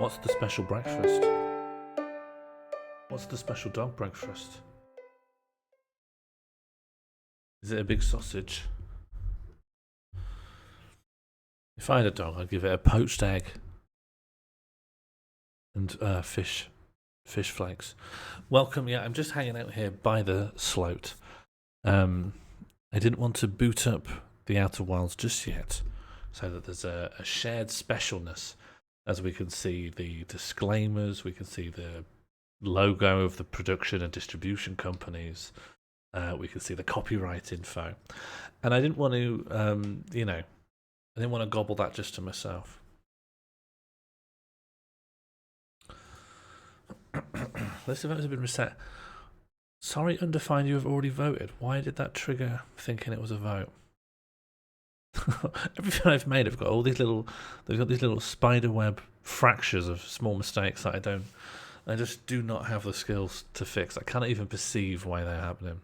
What's the special breakfast? What's the special dog breakfast? Is it a big sausage? If I had a dog, I'd give it a poached egg and fish flakes. Welcome, yeah, I'm just hanging out here by the sloat. I didn't want to boot up the Outer Wilds just yet, so that there's a shared specialness, as we can see the disclaimers, we can see the logo of the production and distribution companies, we can see the copyright info, and I didn't want to, I didn't want to gobble that just to myself. List of votes have been reset. Sorry, undefined, you have already voted. Why did that trigger thinking it was a vote? Everything I've made, I've got all these little, they've got these little spiderweb fractures of small mistakes that I just do not have the skills to fix. I cannot even perceive why they're happening.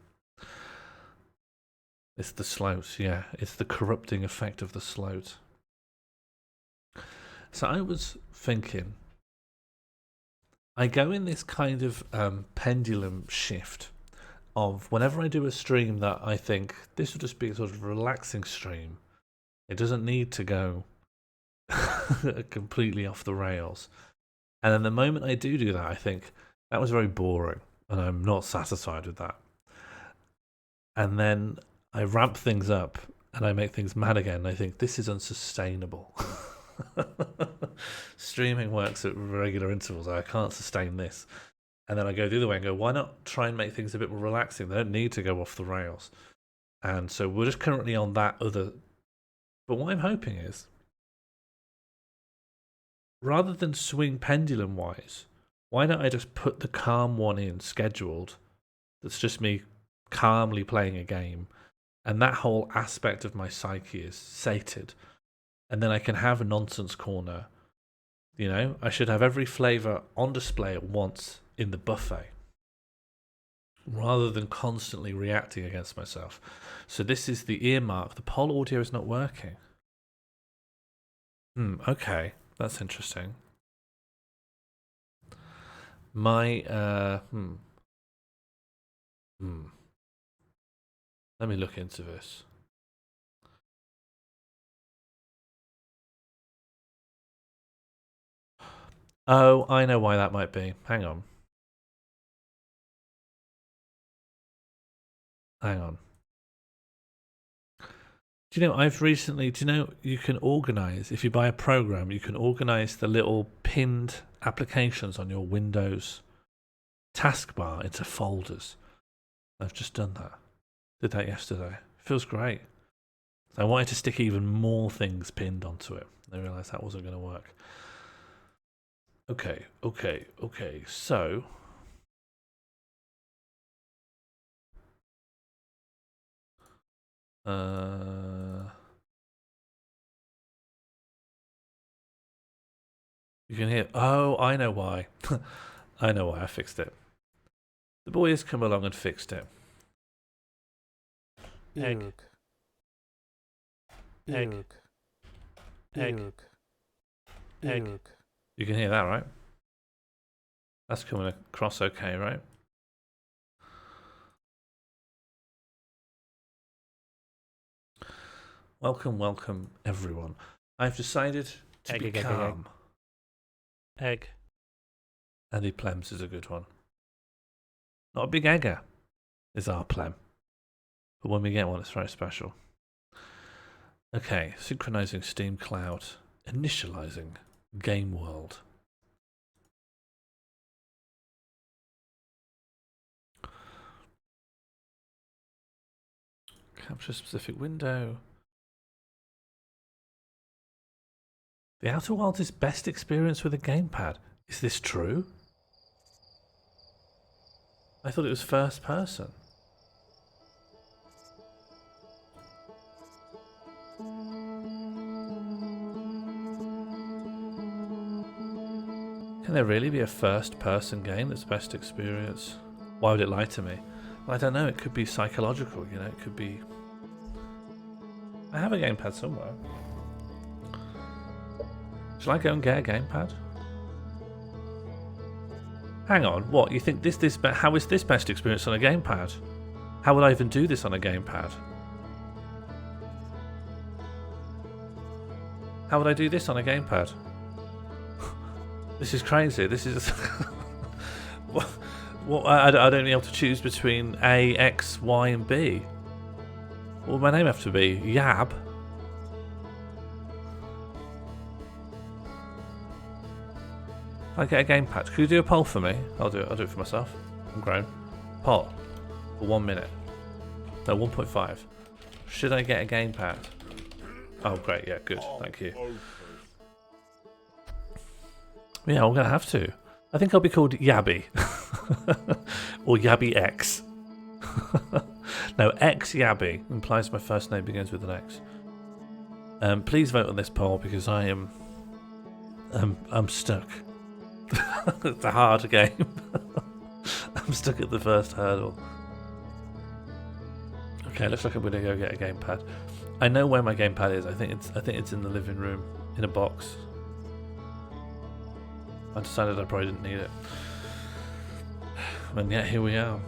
It's the sloat, yeah. It's the corrupting effect of the sloat. So I was thinking, I go in this kind of pendulum shift of whenever I do a stream that I think this will just be a sort of relaxing stream. It doesn't need to go completely off the rails. And then the moment I do that, I think that was very boring and I'm not satisfied with that. And then I ramp things up and I make things mad again. And I think this is unsustainable. Streaming works at regular intervals. I can't sustain this. And then I go the other way and go, why not try and make things a bit more relaxing? They don't need to go off the rails. And so we're just currently on that other. But what I'm hoping is, rather than swing pendulum wise, why don't I just put the calm one in scheduled? That's just me calmly playing a game. And that whole aspect of my psyche is sated. And then I can have a nonsense corner. You know, I should have every flavour on display at once in the buffet, rather than constantly reacting against myself. So this is the earmark. The poll audio is not working. Okay, that's interesting. My let me look into this. Oh, I know why that might be. Hang on. Do you know, you can organize, if you buy a program, you can organize the little pinned applications on your Windows taskbar into folders. I've just done that. Did that yesterday. Feels great. I wanted to stick even more things pinned onto it. I realized that wasn't going to work. Okay. So you can hear. Oh, I know why. I know why I fixed it. The boy has come along and fixed it. Egg. Egg. Egg. Egg. You can hear that, right? That's coming across okay, right? Welcome, everyone. I've decided to be calm. Egg. Andy Plems is a good one. Not a big egger is our Plem. But when we get one, it's very special. Okay, synchronizing Steam Cloud. Initializing Game World. Capture specific window. The Outer Wilds is best experience with a gamepad. Is this true? I thought it was first person. Can there really be a first person game that's best experience? Why would it lie to me? Well, I don't know, it could be psychological, you know, it could be... I have a gamepad somewhere. Shall I go and get a gamepad? Hang on, what? You think how is this best experience on a gamepad? How would I even do this on a gamepad? How would I do this on a gamepad? This is crazy. This is... what, I don't be able to choose between A, X, Y and B. What would my name have to be? Yab? I get a gamepad. Could you do a poll for me? I'll do it for myself. I'm grown. Poll. For 1 minute. No, 1.5. Should I get a gamepad? Oh, great. Yeah, good. Thank you. Yeah, I'm going to have to. I think I'll be called Yabby. Or Yabby X. No, X Yabby implies my first name begins with an X. Please vote on this poll because I'm stuck. It's a hard game. I'm stuck at the first hurdle. Okay, looks like I'm gonna go get a gamepad. I know where my gamepad is. I think it's in the living room in a box. I decided I probably didn't need it, and yet here we are.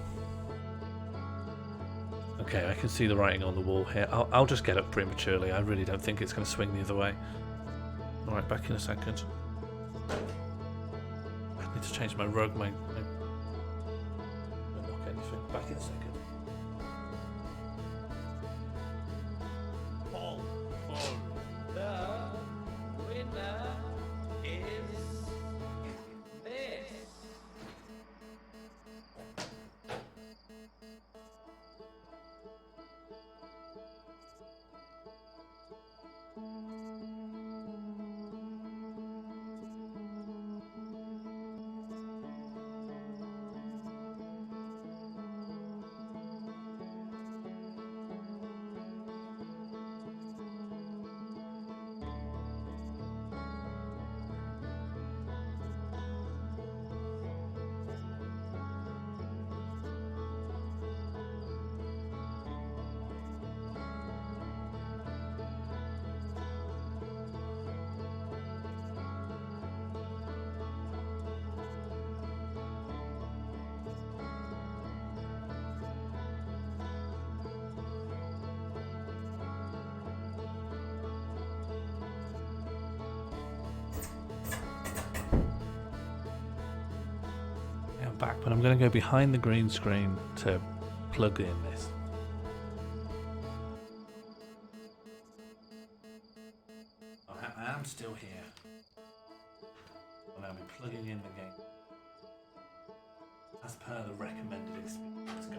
Okay, I can see the writing on the wall here. I'll just get up prematurely. I really don't think it's going to swing the other way. All right, back in a second. I need to change my rug. Don't knock anything. Back in a second. The winner is this. Back, but I'm going to go behind the green screen to plug in this. I am still here, and I'll be plugging in the game as per the recommended experience guide.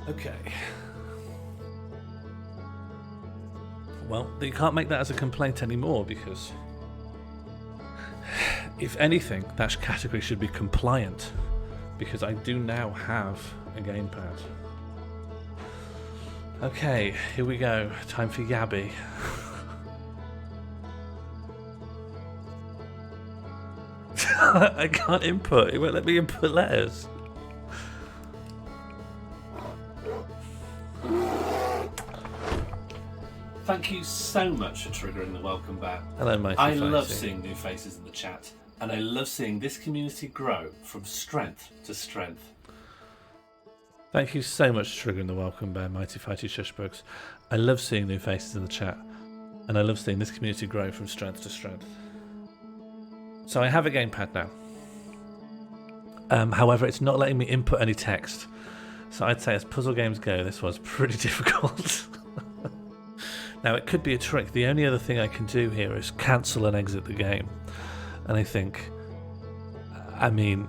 Okay. Well, you can't make that as a complaint anymore because, if anything, that category should be compliant because I do now have a gamepad. Okay, here we go. Time for Yabby. I can't input. It won't let me input letters. Thank you so much for triggering the welcome back. Hello, Mighty I Fighty. love seeing new faces in the chat, and I love seeing this community grow from strength to strength. Thank you so much for triggering the welcome bear, Mighty Fighty Shushbugs. I love seeing new faces in the chat, and I love seeing this community grow from strength to strength. So I have a gamepad now. However, it's not letting me input any text. So I'd say as puzzle games go, this was pretty difficult. Now, it could be a trick. The only other thing I can do here is cancel and exit the game. And I think, I mean,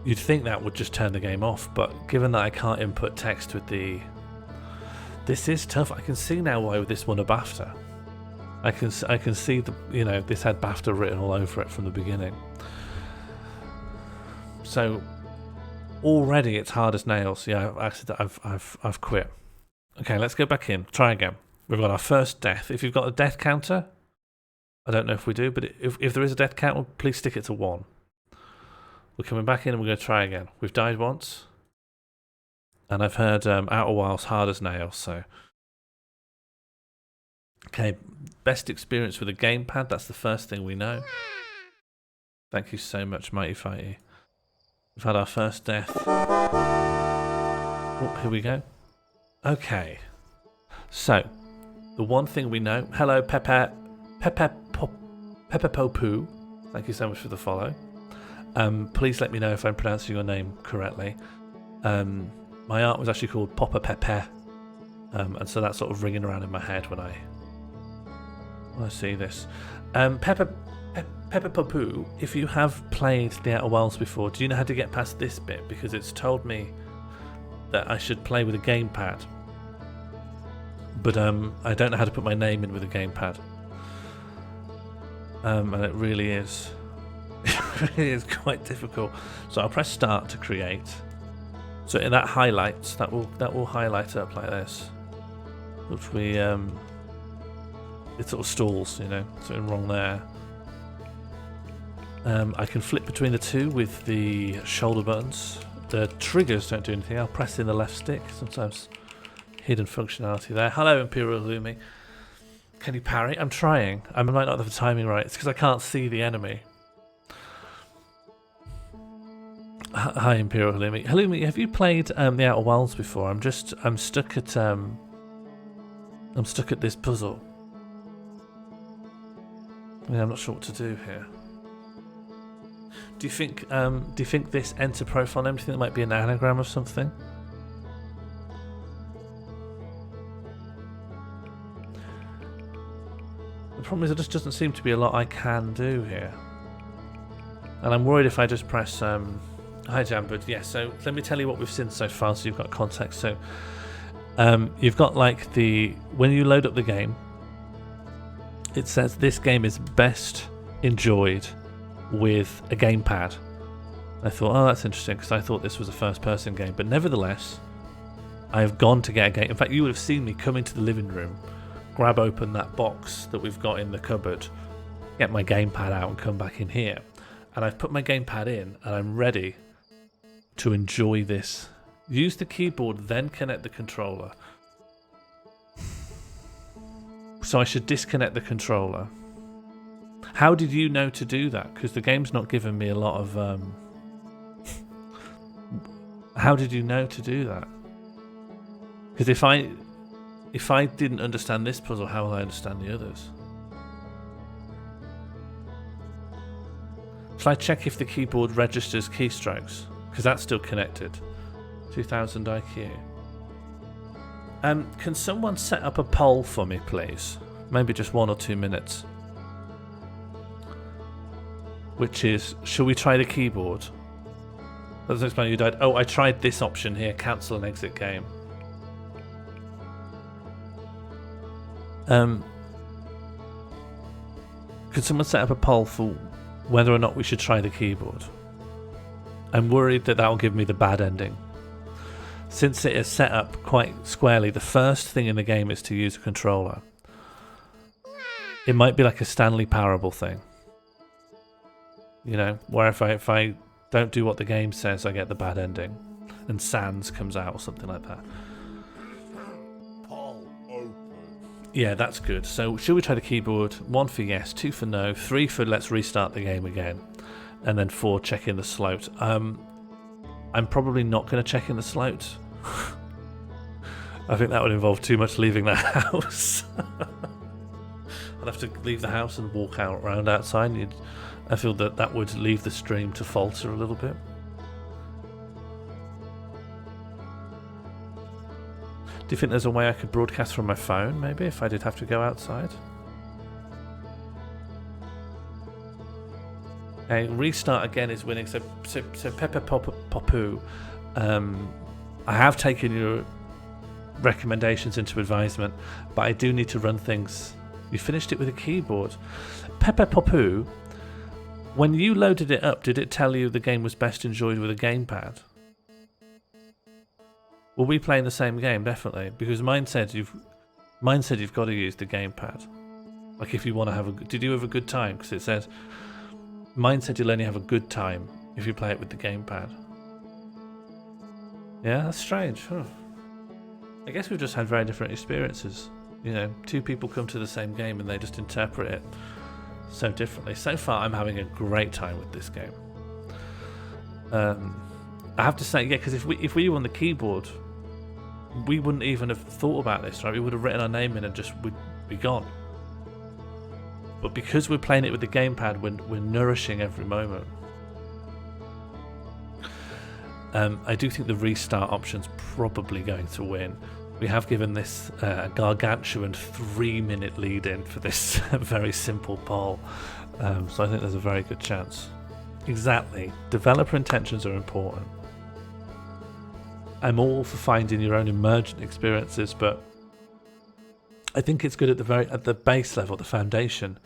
you'd think that would just turn the game off, but given that I can't input text with the... This is tough. I can see now why this won a BAFTA. I can see the, you know, this had BAFTA written all over it from the beginning. So already it's hard as nails. Yeah, I've quit. Okay, let's go back in. Try again. We've got our first death. If you've got a death counter, I don't know if we do, but if there is a death count, well, please stick it to 1. We're coming back in and we're going to try again. We've died once. And I've heard Outer Wilds hard as nails, so... Okay, best experience with a gamepad, that's the first thing we know. Thank you so much, Mighty Fighty. We've had our first death. Oh, here we go. Okay. So, the one thing we know... Hello, Pepe Popu. Thank you so much for the follow. Please let me know if I'm pronouncing your name correctly. My art was actually called Poppa Pepe. And so that's sort of ringing around in my head when I see this. Pepe Popu, if you have played the Outer Worlds before, do you know how to get past this bit? Because it's told me that I should play with a gamepad. But I don't know how to put my name in with a gamepad. And it really is quite difficult. So I'll press start to create. So in that highlights, that will highlight up like this. Which we it sort of stalls, you know, something wrong there. I can flip between the two with the shoulder buttons. The triggers don't do anything. I'll press in the left stick. Sometimes hidden functionality there. Hello, Imperial Lumi. Can you parry? I'm trying. I might not have the timing right. It's because I can't see the enemy. Hi, Imperial Halloumi. Halloumi, have you played the Outer Worlds before? I'm stuck at this puzzle. Yeah, I'm not sure what to do here. Do you think this enter profile name, do you think it might be an anagram of something? The problem is there just doesn't seem to be a lot I can do here. And I'm worried if I just press hi Jambud, yeah, so let me tell you what we've seen so far so you've got context. So you've got like when you load up the game, it says this game is best enjoyed with a gamepad. I thought, oh, that's interesting, because I thought this was a first-person game, but nevertheless, I have gone to get a game. In fact, you would have seen me come into the living room, grab open that box that we've got in the cupboard, get my gamepad out and come back in here. And I've put my gamepad in, and I'm ready to enjoy this. Use the keyboard, then connect the controller. So I should disconnect the controller. How did you know to do that? Because the game's not giving me a lot of... How did you know to do that? Because if I didn't understand this puzzle, how will I understand the others? Shall I check if the keyboard registers keystrokes? Because that's still connected. 2000 IQ. Can someone set up a poll for me, please? Maybe just 1 or 2 minutes. Which is, shall we try the keyboard? Let's explain you died. Oh, I tried this option here, cancel and exit game. Could someone set up a poll for whether or not we should try the keyboard? I'm worried that will give me the bad ending. Since it is set up quite squarely, the first thing in the game is to use a controller. It might be like a Stanley Parable thing. You know, where if I don't do what the game says, I get the bad ending. And Sans comes out or something like that. Yeah, that's good. So, should we try the keyboard? 1 for yes, 2 for no, 3 for let's restart the game again, and then 4 check in the slope. I'm probably not going to check in the slope. I think that would involve too much leaving the house. I'd have to leave the house and walk out around outside. I feel that would leave the stream to falter a little bit. Do you think there's a way I could broadcast from my phone, maybe, if I did have to go outside? Okay, restart again is winning. So Pepe Popu, I have taken your recommendations into advisement, but I do need to run things. You finished it with a keyboard. Pepe Popu, when you loaded it up, did it tell you the game was best enjoyed with a gamepad? Were we playing the same game? Definitely, because mine said you've got to use the gamepad. Like if you want to have a, did you have a good time? Because it says, mine said you'll only have a good time if you play it with the gamepad. Yeah, that's strange. Huh. I guess we've just had very different experiences. You know, two people come to the same game and they just interpret it so differently. So far, I'm having a great time with this game. I have to say, yeah, because if we were on the keyboard, we wouldn't even have thought about this, right? We would have written our name in and just would be gone. But because we're playing it with the gamepad, we're nourishing every moment. I do think the restart option's probably going to win. We have given this a gargantuan 3-minute lead in for this very simple poll. So I think there's a very good chance. Exactly. Developer intentions are important. I'm all for finding your own emergent experiences, but I think it's good at the base level, the foundation.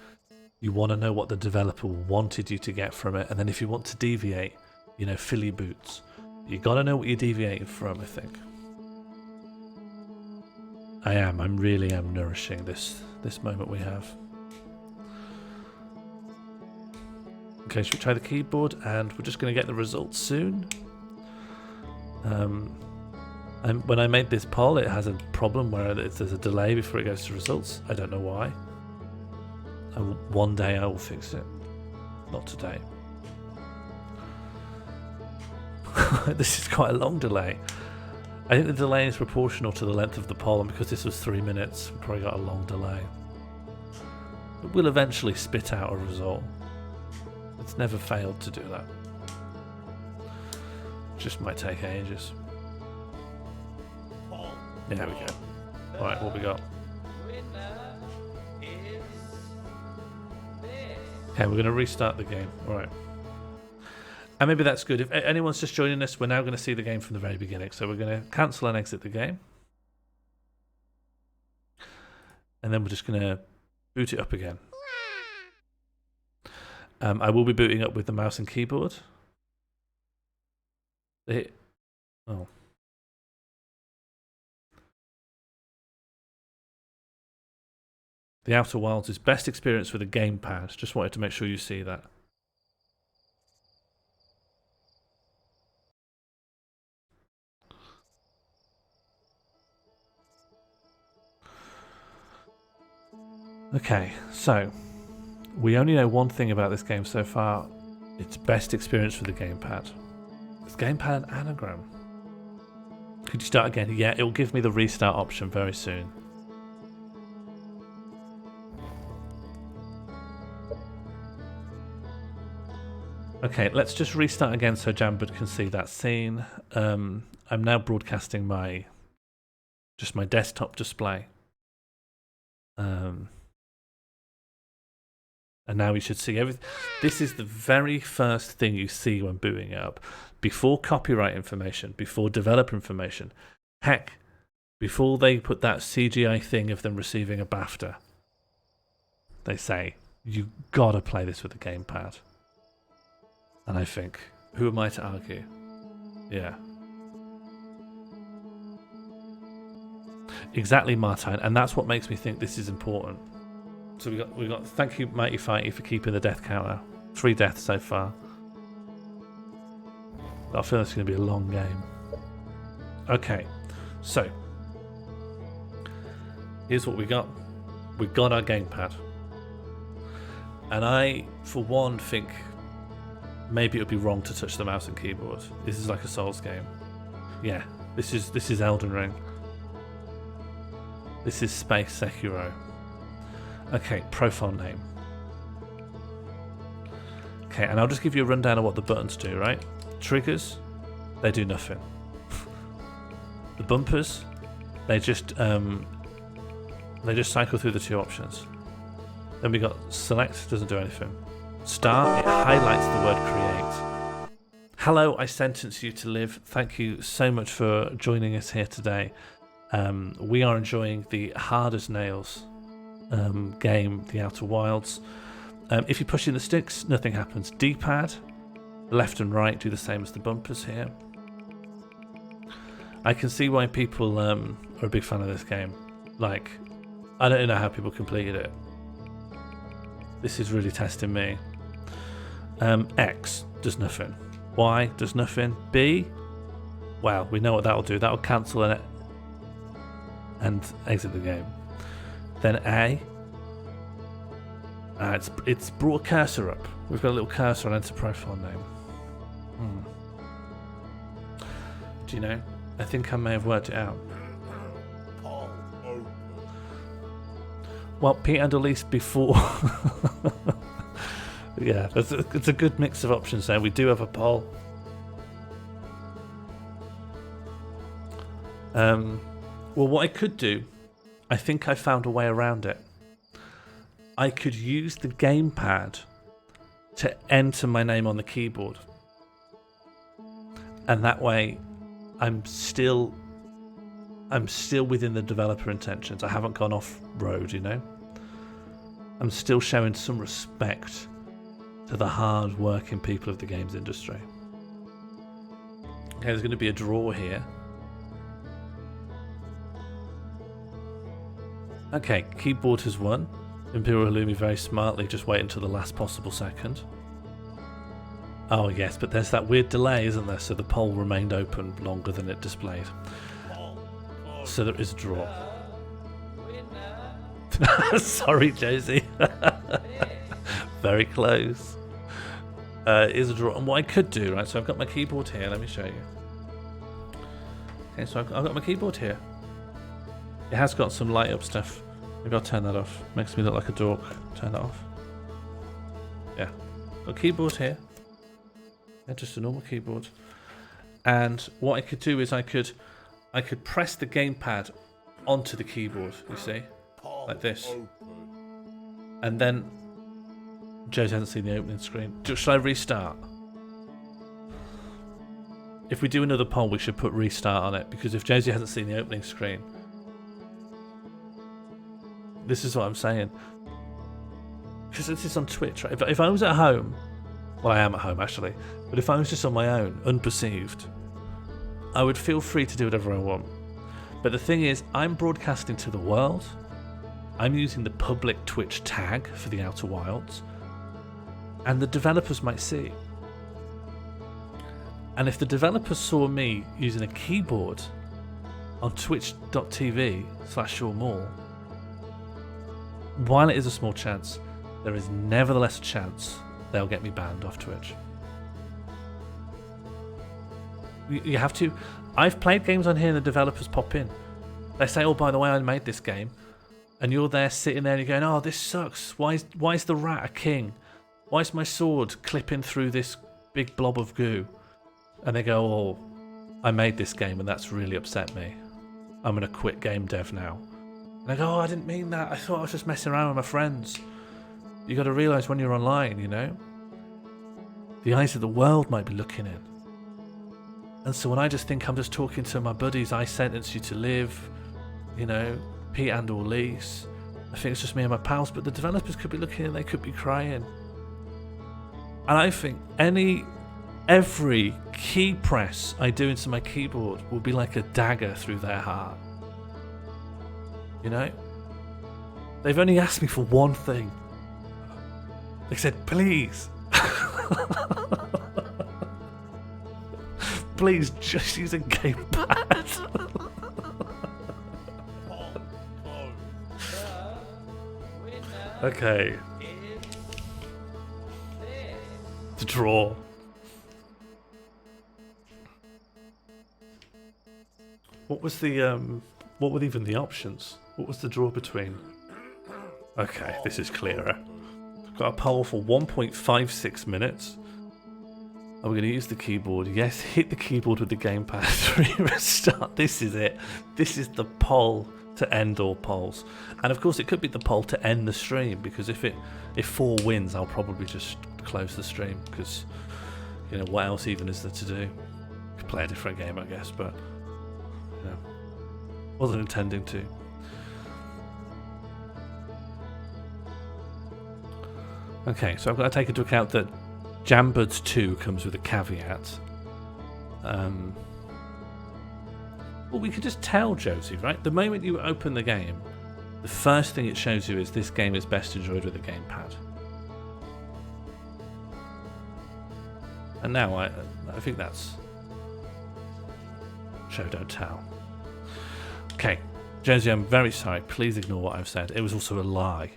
You want to know what the developer wanted you to get from it, and then if you want to deviate, you know, fill your boots. You got to know what you're deviating from, I think. I really am nourishing this moment we have. Okay, should we try the keyboard? And we're just going to get the results soon. And when I made this poll, it has a problem where there's a delay before it goes to results. I don't know why. One day I will fix it. Not today. This is quite a long delay. I think the delay is proportional to the length of the poll, and because this was 3 minutes, we probably got a long delay. But we'll eventually spit out a result. It's never failed to do that. Just might take ages. Yeah, there we go. Alright, what we got? Okay, we're going to restart the game. Alright. And maybe that's good. If anyone's just joining us, we're now going to see the game from the very beginning. So we're going to cancel and exit the game. And then we're just going to boot it up again. I will be booting up with the mouse and keyboard. Oh. The Outer Wilds is best experience with a gamepad. Just wanted to make sure you see that. Okay, so we only know one thing about this game so far. It's best experience with the gamepad. Is gamepad an anagram? Could you start again? Yeah, it will give me the restart option very soon. Okay, let's just restart again so Jambud can see that scene. I'm now broadcasting my desktop display. And now we should see everything. This is the very first thing you see when booting it up. Before copyright information, before developer information. Heck, before they put that CGI thing of them receiving a BAFTA. They say, you gotta play this with a gamepad. And I think, who am I to argue? Yeah. Exactly, Martine, and that's what makes me think this is important. So we got. Thank you, Mighty Fighty, for keeping the death counter. 3 deaths so far. I feel it's going to be a long game. Okay, so here's what we got. We got our gamepad, and I, for one, think maybe it would be wrong to touch the mouse and keyboard. This is like a Souls game. Yeah, this is Elden Ring. This is Space Sekiro. Okay, profile name. Okay, and I'll just give you a rundown of what the buttons do, right? Triggers, they do nothing. The bumpers, they just cycle through the 2 options. Then we got select, doesn't do anything. Start, it highlights the word create. Hello, I sentence you to live. Thank you so much for joining us here today. We are enjoying the hard as nails game, The Outer Wilds. If you're pushing the sticks, nothing happens. D-pad, left and right do the same as the bumpers here. I can see why people are a big fan of this game. Like, I don't know how people completed it. This is really testing me. X does nothing. Y does nothing. B, well, we know what that'll do. That'll cancel it and exit the game. Then A, it's brought a cursor up. We've got a little cursor on enter profile name. Do you know? I think I may have worked it out. Well, Pete and Elise before. Yeah, it's a good mix of options there. We do have a poll. Well, what I could do, I think I found a way around it. I could use the gamepad to enter my name on the keyboard. And that way, I'm still within the developer intentions. I haven't gone off road, you know? I'm still showing some respect to the hard working people of the games industry. Okay, there's going to be a draw here. Okay, keyboard has won. Imperial Halloumi very smartly just wait until the last possible second. Oh yes, but there's that weird delay, isn't there? So the poll remained open longer than it displayed. So there is a draw. Sorry, Josie. Very close. Is a draw. And what I could do, right? So I've got my keyboard here. Let me show you. Okay, so I've got my keyboard here. It has got some light up stuff. Maybe I'll turn that off. Makes me look like a dork. Turn that off. Yeah. Got a keyboard here. Yeah, just a normal keyboard. And what I could do is I could press the gamepad onto the keyboard, you see? Like this. And then Josie hasn't seen the opening screen. Should I restart? If we do another poll, we should put restart on it, because if Josie hasn't seen the opening screen, this is what I'm saying. Because this is on Twitch, right? If I was at home, well, I am at home actually, but if I was just on my own, unperceived, I would feel free to do whatever I want. But the thing is, I'm broadcasting to the world. I'm using the public Twitch tag for the Outer Wilds, and the developers might see. And if the developers saw me using a keyboard on twitch.tv/SeanMaul, while it is a small chance, there is nevertheless a chance they'll get me banned off Twitch. You have to. I've played games on here and the developers pop in. They say, oh, by the way, I made this game. And you're there sitting there and you're going, oh, this sucks. Why is the rat a king? Why is my sword clipping through this big blob of goo? And they go, oh, I made this game and that's really upset me. I'm going to quit game dev now. And I go, oh, I didn't mean that. I thought I was just messing around with my friends. You got to realise when you're online, you know, the eyes of the world might be looking in. And so when I just think I'm just talking to my buddies, I sentence you to live, you know, Pete and Elise, I think it's just me and my pals, but the developers could be looking and they could be crying. And I think every key press I do into my keyboard will be like a dagger through their heart. You know? They've only asked me for one thing. They said, please. Please just use a gamepad. Okay. To draw. What was the what were even the options? What was the draw between? Okay, this is clearer. Got a poll for 1.56 minutes. Are we going to use the keyboard? Yes, hit the keyboard with the gamepad. Restart. This is it. This is the poll to end all polls. And of course, it could be the poll to end the stream, because if 4 wins, I'll probably just close the stream, because you know what else even is there to do? Could play a different game, I guess, but you know, wasn't intending to. Okay, so I've got to take into account that Jambirds 2 comes with a caveat. Well, we could just tell Josie, right? The moment you open the game, the first thing it shows you is this game is best enjoyed with a gamepad. And now I think that's show don't tell. Okay, Josie, I'm very sorry. Please ignore what I've said. It was also a lie.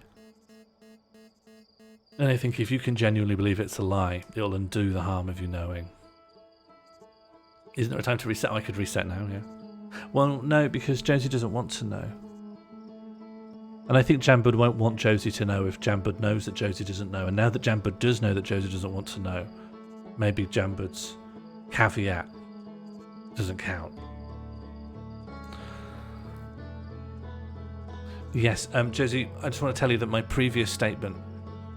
And I think if you can genuinely believe it's a lie, it'll undo the harm of you knowing. Isn't there a time to reset? Oh, I could reset now, yeah. Well, no, because Josie doesn't want to know. And I think Jambud won't want Josie to know if Jambud knows that Josie doesn't know. And now that Jambud does know that Josie doesn't want to know, maybe Jambud's caveat doesn't count. Yes, Josie, I just want to tell you that my previous statement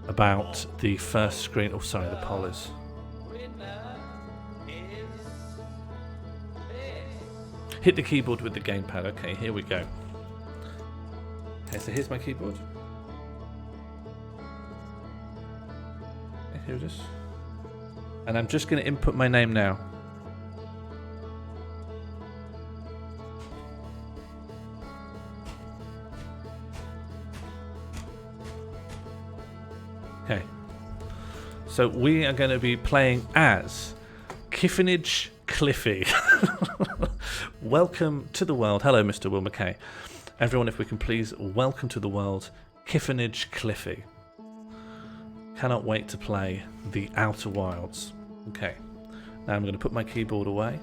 about the first screen... Oh, sorry, the poll is... Hit the keyboard with the gamepad. Okay, here we go. Okay, so here's my keyboard. Okay, here it is. And I'm just going to input my name now. Okay. So we are going to be playing as Kiffinage Cliffy. Welcome to the world. Hello, Mr. Will McKay. Everyone, if we can please welcome to the world Kiffinage Cliffy. Cannot wait to play the Outer Wilds. Okay. Now I'm going to put my keyboard away.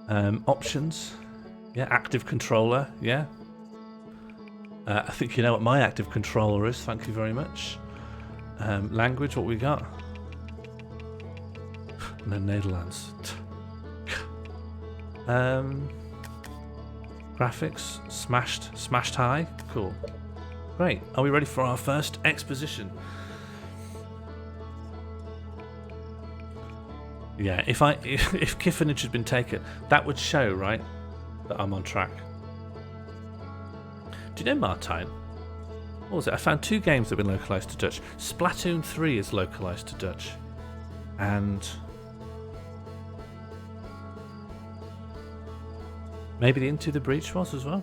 Options. Yeah, active controller. Yeah. I think you know what my active controller is. Thank you very much. Language, what we got? No, Netherlands. Graphics, smashed high. Cool. Great. Are we ready for our first exposition? Yeah, if Kiffinage had been taken, that would show, right, that I'm on track. Do you know Martijn? What was it? I found 2 games that have been localized to Dutch. Splatoon 3 is localized to Dutch. And maybe the Into the Breach was as well.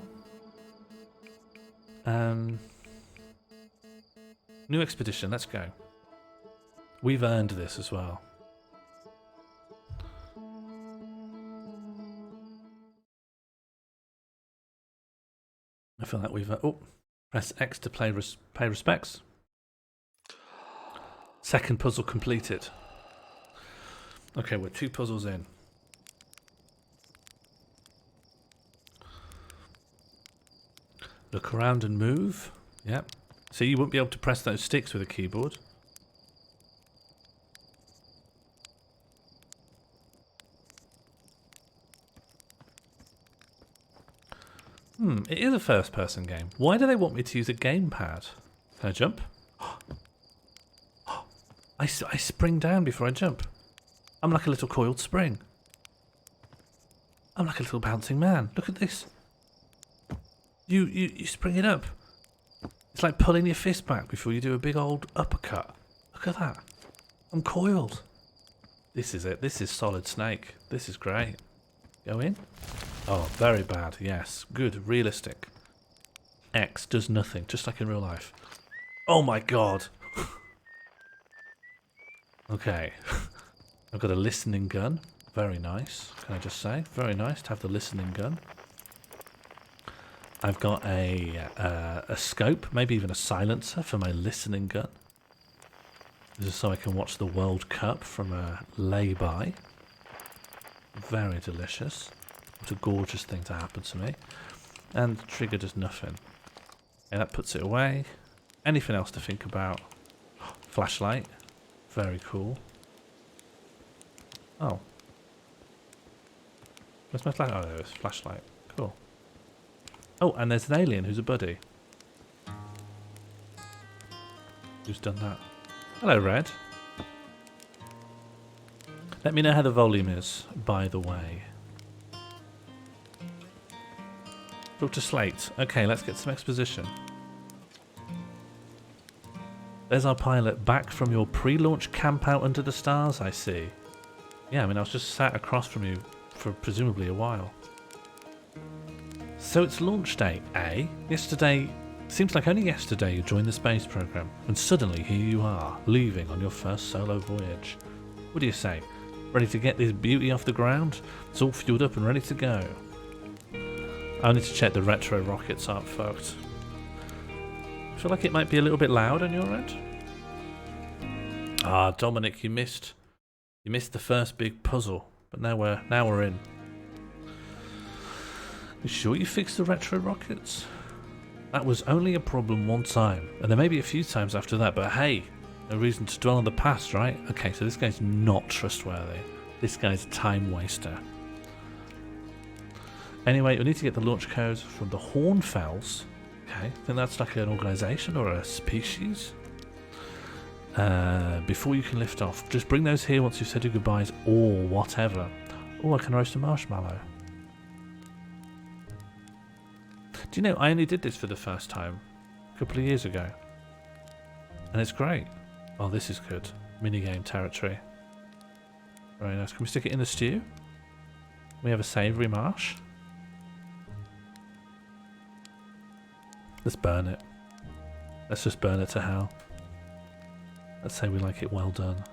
New expedition, let's go. We've earned this as well. I feel like we've... oh, press X to pay respects. Second puzzle completed. Okay, we're 2 puzzles in. Look around and move. Yep. So you wouldn't be able to press those sticks with a keyboard. It is a first-person game. Why do they want me to use a gamepad? Can I jump? I spring down before I jump. I'm like a little coiled spring. I'm like a little bouncing man. Look at this. You spring it up. It's like pulling your fist back before you do a big old uppercut. Look at that. I'm coiled. This is it. This is Solid Snake. This is great. Go in. Oh, very bad. Yes. Good. Realistic. X does nothing, just like in real life. Oh my god. Okay. I've got a listening gun. Very nice. Can I just say? Very nice to have the listening gun. I've got a scope, maybe even a silencer for my listening gun. This is so I can watch the World Cup from a lay-by. Very delicious. What a gorgeous thing to happen to me. And the trigger does nothing. And that puts it away. Anything else to think about? Flashlight. Very cool. Oh. Where's my flashlight? Oh, there it is. Flashlight. Cool. Oh, and there's an alien who's a buddy. Who's done that? Hello, Red. Let me know how the volume is, by the way. Dr. Slate. Okay, let's get some exposition. There's our pilot back from your pre-launch camp out under the stars, I see. Yeah, I mean, I was just sat across from you for presumably a while. So it's launch day, eh? Yesterday Seems like only yesterday you joined the space program, and suddenly here you are, leaving on your first solo voyage. What do you say? Ready to get this beauty off the ground? It's all fueled up and ready to go. I need to check the retro rockets aren't fucked. I feel like it might be a little bit loud on your end. Ah, Dominic, you missed the first big puzzle, but now we're in. You sure you fixed the retro rockets? That was only a problem one time, and there may be a few times after that, but hey, no reason to dwell on the past, right? Okay, so this guy's not trustworthy. This guy's a time waster. Anyway, we need to get the launch codes from the Hornfells. Okay, I think that's like an organisation or a species. Before you can lift off, just bring those here once you've said your goodbyes or whatever. Oh, I can roast a marshmallow. Do you know, I only did this for the first time a couple of years ago. And it's great. Oh, this is good. Minigame territory. Very nice. Can we stick it in the stew? We have a savoury marsh. Let's burn it. Let's just burn it to hell. Let's say we like it well done.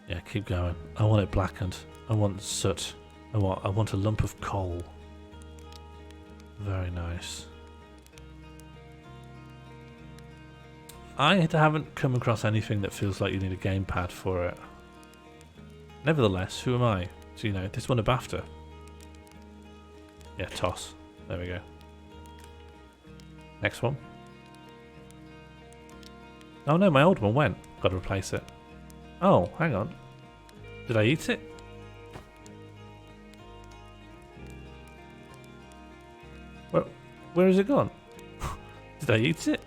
Yeah, keep going. I want it blackened. I want soot. I want a lump of coal. Very nice. I haven't come across anything that feels like you need a gamepad for it. Nevertheless, who am I? So, you know, this won a BAFTA. Yeah, toss. There we go. Next one. Oh no, my old one went. Got to replace it. Oh, hang on. Did I eat it? Where has it gone? Did I eat it?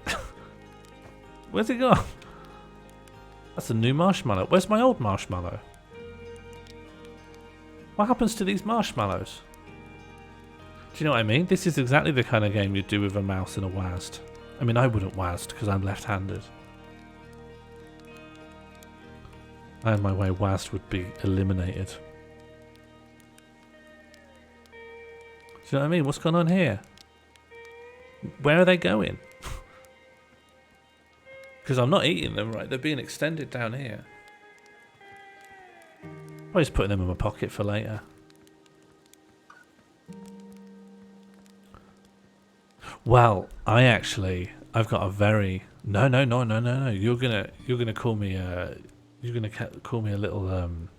Where's it gone? That's a new marshmallow. Where's my old marshmallow? What happens to these marshmallows? Do you know what I mean? This is exactly the kind of game you'd do with a mouse and a WASD. I mean, I wouldn't WASD because I'm left-handed. And my way WASD would be eliminated. Do you know what I mean? What's going on here? Where are they going? Because I'm not eating them, right? They're being extended down here. I'm just putting them in my pocket for later. Well, I've got a very no. You're gonna call me a little an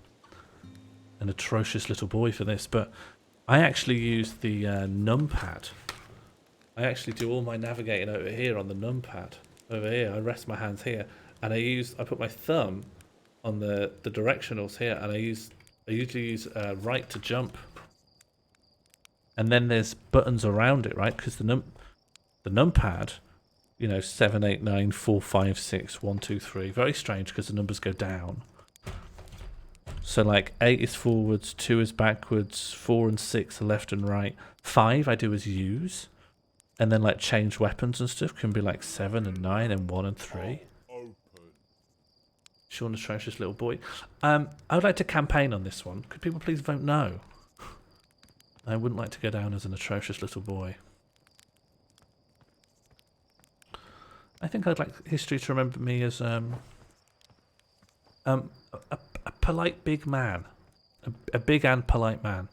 atrocious little boy for this, but I actually use the numpad. I actually do all my navigating over here on the numpad. Over here, I rest my hands here, and I put my thumb on the directionals here, and I usually use right to jump. And then there's buttons around it, right? Because the numpad, you know, 7, 8, 9, 4, 5, 6, 1, 2, 3. Very strange because the numbers go down. So like 8 is forwards, 2 is backwards, 4 and 6 are left and right. 5 I do as use. And then like change weapons and stuff can be like 7 and 9 and 1 and 3. Sean, atrocious little boy. I would like to campaign on this one. Could people please vote no? I wouldn't like to go down as an atrocious little boy. I think I'd like history to remember me as a polite big man. A big and polite man.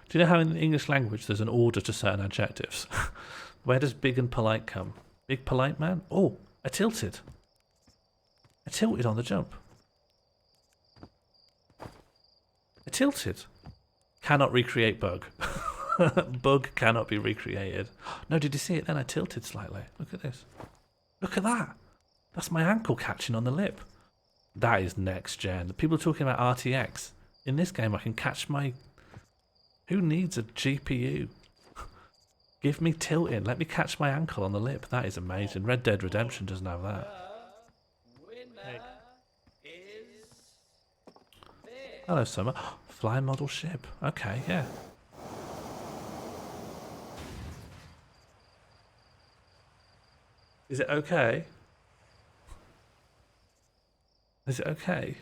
Do you know how in the English language there's an order to certain adjectives? Where does big and polite come? Big polite man? Oh, I tilted. I tilted on the jump. I tilted. Cannot recreate bug. Bug cannot be recreated. No, did you see it then? I tilted slightly. Look at this. Look at that. That's my ankle catching on the lip. That is next gen. People are talking about RTX. In this game I can catch my... Who needs a GPU? Give me tilting. Let me catch my ankle on the lip. That is amazing. Red Dead Redemption doesn't have that. Hello, Summer. Flying model ship. Okay, yeah. Is it okay? Is it okay?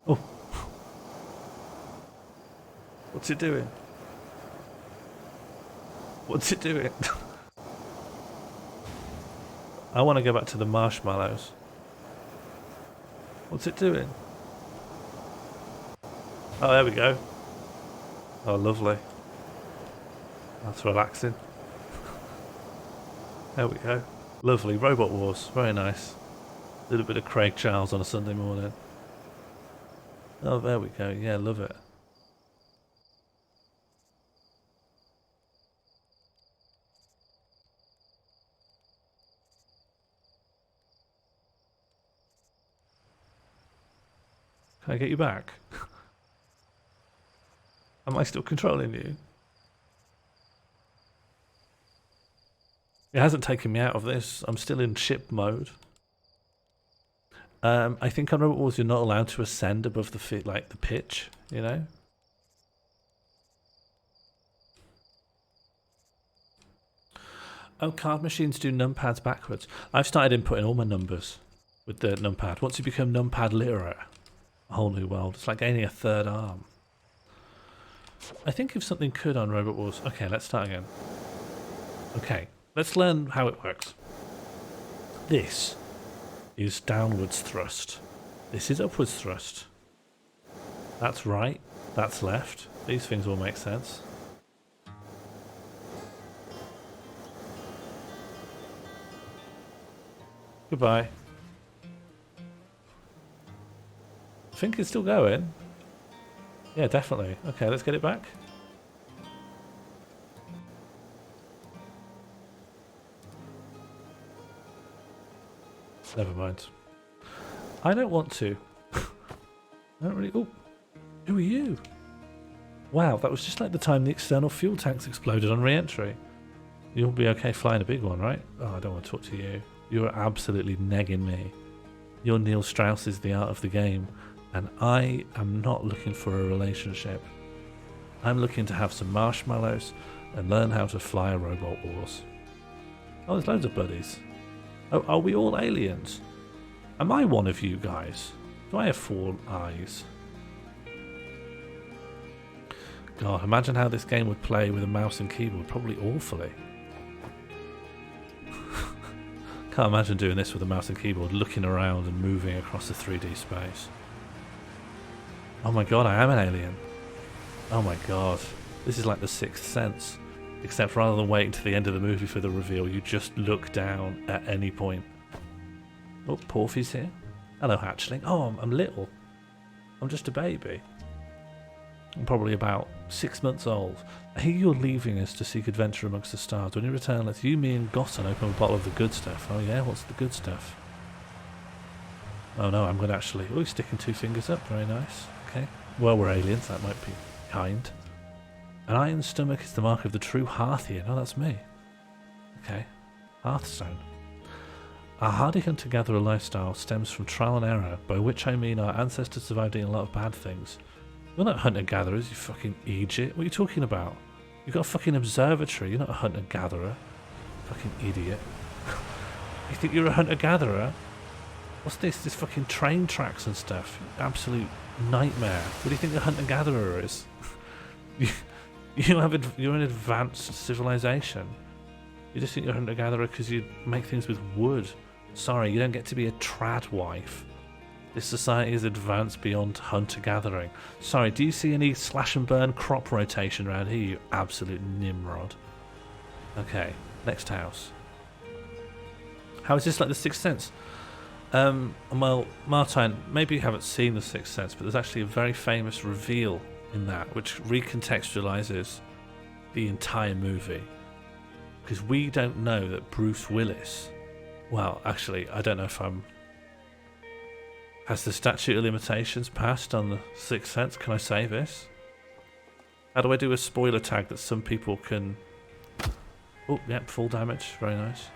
Oh. What's it doing? What's it doing? I want to go back to the marshmallows. What's it doing? Oh, there we go. Oh, lovely. That's relaxing. There we go. Lovely. Robot Wars. Very nice. A little bit of Craig Charles on a Sunday morning. Oh, there we go. Yeah, love it. Can I get you back? Am I still controlling you? It hasn't taken me out of this. I'm still in ship mode. I think on Robot Wars you're not allowed to ascend above the like the pitch, you know? Oh, card machines do numpads backwards. I've started inputting all my numbers with the numpad. Once you become numpad literate, a whole new world. It's like gaining a third arm. I think if something could on Robot Wars... Okay, let's start again. Okay, let's learn how it works. This is downwards thrust. This is upwards thrust. That's right. That's left. These things all make sense. Goodbye. I think it's still going. Yeah, definitely. Okay, let's get it back. Never mind. I don't want to. I don't really... Oh, who are you? Wow, that was just like the time the external fuel tanks exploded on re-entry. You'll be okay flying a big one, right? Oh, I don't want to talk to you. You're absolutely negging me. Your Neil Strauss is the art of the game, and I am not looking for a relationship. I'm looking to have some marshmallows and learn how to fly a Robot Wars. Oh, there's loads of buddies. Oh, are we all aliens? Am I one of you guys? Do I have 4 eyes? God, imagine how this game would play with a mouse and keyboard. Probably awfully. Can't imagine doing this with a mouse and keyboard, looking around and moving across the 3D space. Oh my god, I am an alien. Oh my god. This is like the Sixth Sense. Except rather than waiting to the end of the movie for the reveal, you just look down at any point. Oh, Porfy's here. Hello, hatchling. Oh, I'm little. I'm just a baby. I'm probably about 6 months old. I hear you're leaving us to seek adventure amongst the stars. When you return, let's you, me and Gossen open a bottle of the good stuff. Oh yeah, what's the good stuff? Oh no, I'm going to actually... Oh, he's sticking 2 fingers up. Very nice. Okay. Well, we're aliens. That might be kind. An iron stomach is the mark of the true Hearthian. Oh, that's me. Okay. Hearthstone. Our hardy hunter-gatherer lifestyle stems from trial and error, by which I mean our ancestors survived eating a lot of bad things. You're not hunter-gatherers, you fucking idiot. What are you talking about? You've got a fucking observatory. You're not a hunter-gatherer. Fucking idiot. You think you're a hunter-gatherer? What's this? This fucking train tracks and stuff. Absolute nightmare. What do you think a hunter-gatherer is? You're an advanced civilization. You just think you're a hunter-gatherer because you make things with wood. Sorry, you don't get to be a trad wife. This society is advanced beyond hunter-gathering. Sorry, do you see any slash and burn crop rotation around here, you absolute Nimrod? Okay, next house. How is this like the Sixth Sense? Well, Martine, maybe you haven't seen the Sixth Sense, but there's actually a very famous reveal in that, which recontextualizes the entire movie. Because we don't know that Bruce Willis... Well, actually, I don't know if I'm... Has the statute of limitations passed on the Sixth Sense? Can I say this? How do I do a spoiler tag that some people can... Oh, yep, full damage. Very nice.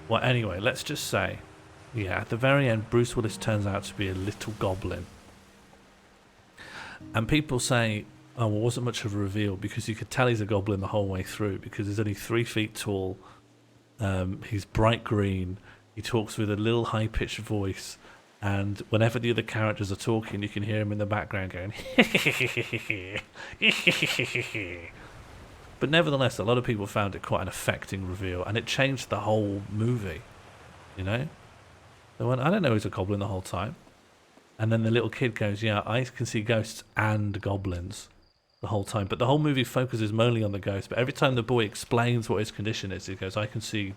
Well, anyway, let's just say... Yeah, at the very end, Bruce Willis turns out to be a little goblin. And people say, oh, well, wasn't much of a reveal because you could tell he's a goblin the whole way through because he's only 3 feet tall. He's bright green. He talks with a little high-pitched voice. And whenever the other characters are talking, you can hear him in the background going, But nevertheless, a lot of people found it quite an affecting reveal, and it changed the whole movie. You know? They went, I don't know he's a goblin the whole time. And then the little kid goes, yeah, I can see ghosts and goblins the whole time. But the whole movie focuses mainly on the ghost. But every time the boy explains what his condition is, he goes, I can see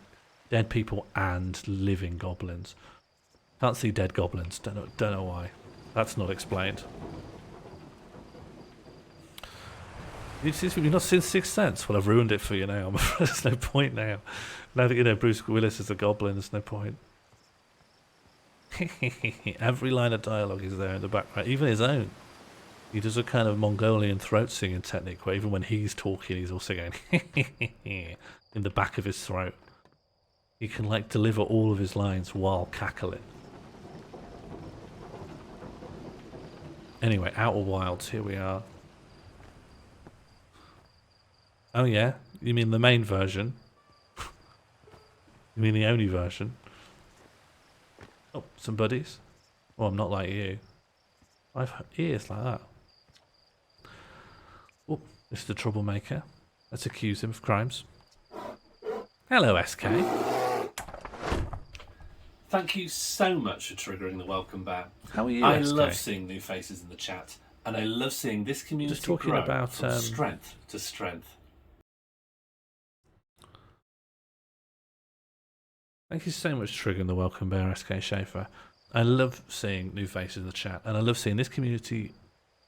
dead people and living goblins. Can't see dead goblins. Don't know why. That's not explained. You've not seen Sixth Sense? Well, I've ruined it for you now. There's no point now. Now that you know Bruce Willis is a goblin, there's no point. Every line of dialogue is there in the background, even his own. He does a kind of Mongolian throat singing technique where even when he's talking, he's also going in the back of his throat. He can like deliver all of his lines while cackling. Anyway, Outer Wilds, here we are. Oh yeah, you mean the main version? You mean the only version? Oh, some buddies. Oh, I'm not like you. I've ears like that. Oh, this is the troublemaker. Let's accuse him of crimes. Hello, SK. Thank you so much for triggering the welcome bear. How are you, I SK? love seeing new faces in the chat, and I love seeing this community Just talking grow about, from strength to strength. Thank you so much for triggering the welcome bear, SK Schaefer. I love seeing new faces in the chat, and I love seeing this community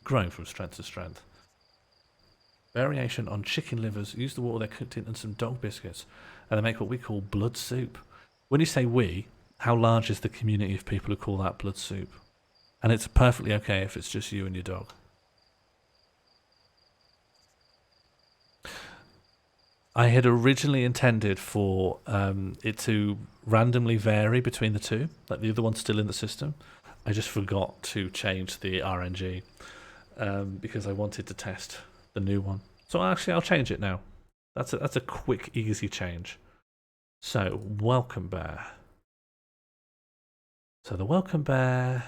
growing from strength to strength. Variation on chicken livers, use the water they're cooked in and some dog biscuits, and they make what we call blood soup. When you say we, how large is the community of people who call that blood soup? And it's perfectly okay if it's just you and your dog. I had originally intended for it to randomly vary between the two, like the other one's still in the system. I just forgot to change the RNG because I wanted to test the new one. So actually I'll change it now. That's a quick, easy change. So, welcome bear. So the welcome bear...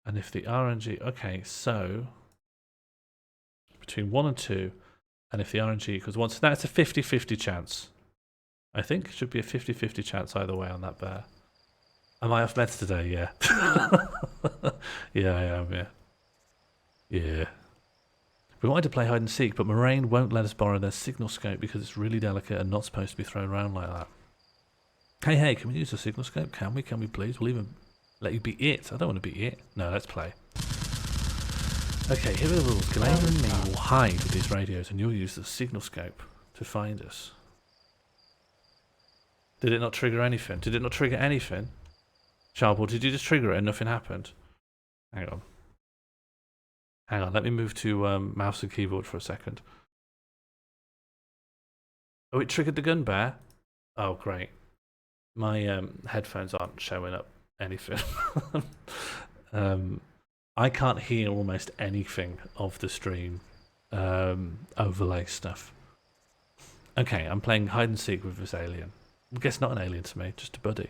and if the RNG... Okay, so... between 1 and 2, and if the RNG equals 1... So that's a 50-50 chance. I think it should be a 50-50 chance either way on that bear. Am I off meds today? Yeah. Yeah, I am, yeah. Yeah. We wanted to play hide and seek, but Moraine won't let us borrow their signal scope because it's really delicate and not supposed to be thrown around like that. Hey, can we use the signal scope? Can we please? We'll even let you be it. I don't want to be it. No, let's play. Okay, here are the rules. Ghislaine and me will hide with these radios and you'll use the signal scope to find us. Did it not trigger anything? Did it not trigger anything? Charbel, did you just trigger it and nothing happened? Hang on. Hang on, let me move to mouse and keyboard for a second. Oh, it triggered the gun bear? Oh, great. My headphones aren't showing up anything. I can't hear almost anything of the stream overlay stuff. Okay, I'm playing hide and seek with this alien. I guess not an alien to me, just a buddy.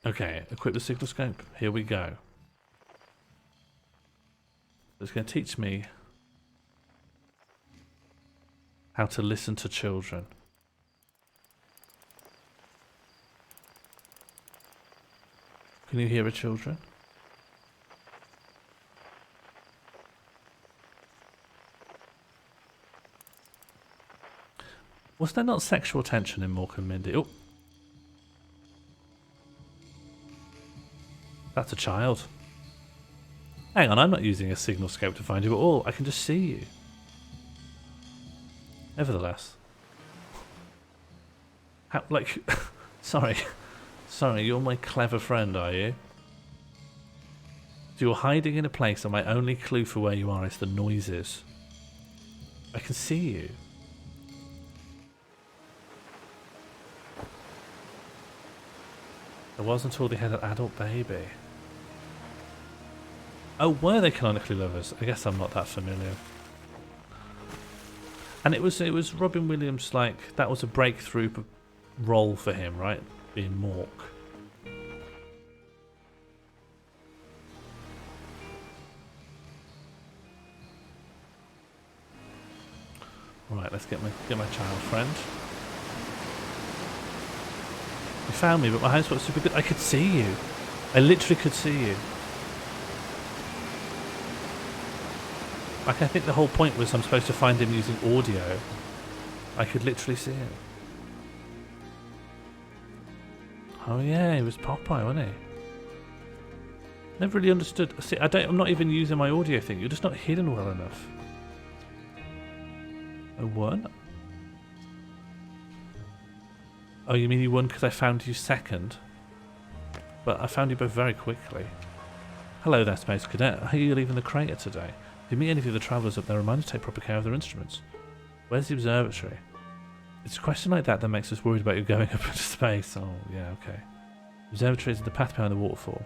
Okay, equip the signal scope. Here we go. It's going to teach me how to listen to children. Can you hear the children? Was there not sexual tension in Mork and Mindy? Oh. That's a child. Hang on, I'm not using a signal scope to find you at all. I can just see you. Nevertheless. How, like... Sorry. Sorry, you're my clever friend, are you? So you're hiding in a place and my only clue for where you are is the noises. I can see you. It wasn't until they had an adult baby. Oh, were they canonically lovers? I guess I'm not that familiar. And it was Robin Williams, like, that was a breakthrough role for him, right? Being Mork. Right, let's get my child friend. You found me, but my house was super good. I could see you. I literally could see you. Like, I think the whole point was I'm supposed to find him using audio. I could literally see him. Oh yeah, he was Popeye, wasn't he? Never really understood. See, I'm not even using my audio thing. You're just not hidden well enough. A what? Oh, you mean you won because I found you second? But I found you both very quickly. Hello there, Space Cadet. How are you leaving the crater today? If you meet any of the other travellers up there, remind them to take proper care of their instruments. Where's the observatory? It's a question like that that makes us worried about you going up into space. Oh, yeah, okay. Observatory is in the path behind the waterfall.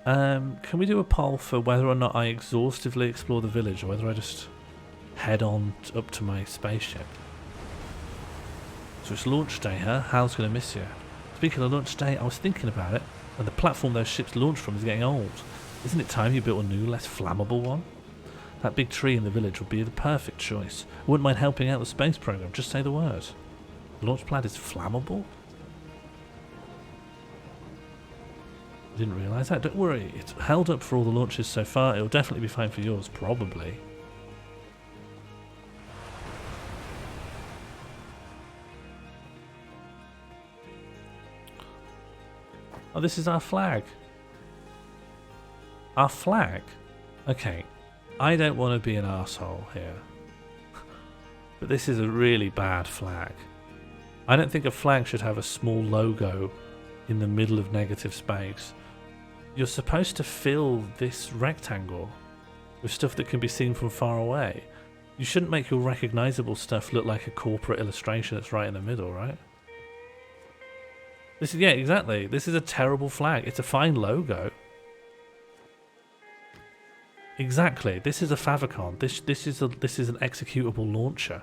Can we do a poll for whether or not I exhaustively explore the village, or whether I just head on up to my spaceship? So it's launch day, huh? Hal's going to miss you. Speaking of launch day, I was thinking about it, and the platform those ships launch from is getting old. Isn't it time you built a new, less flammable one? That big tree in the village would be the perfect choice. I wouldn't mind helping out the space program, just say the word. The launch pad is flammable? I didn't realise that. Don't worry, it's held up for all the launches so far. It'll definitely be fine for yours, probably. Oh, this is our flag. Our flag? Okay, I don't want to be an arsehole here. But this is a really bad flag. I don't think a flag should have a small logo in the middle of negative space. You're supposed to fill this rectangle with stuff that can be seen from far away. You shouldn't make your recognisable stuff look like a corporate illustration that's right in the middle, right? This is, yeah, exactly. This is a terrible flag. It's a fine logo. Exactly. This is a favicon. This is an executable launcher.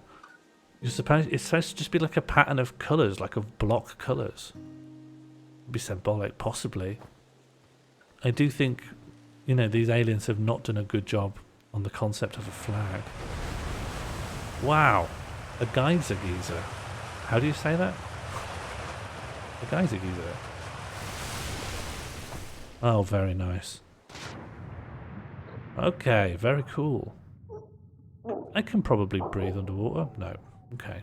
It's supposed to just be like a pattern of colours, like of block colours. Be symbolic, possibly. I do think, you know, these aliens have not done a good job on the concept of a flag. Wow, a geyser geezer. How do you say that? A geyser geezer. Oh, very nice. Okay, very cool. I can probably breathe underwater. No. Okay.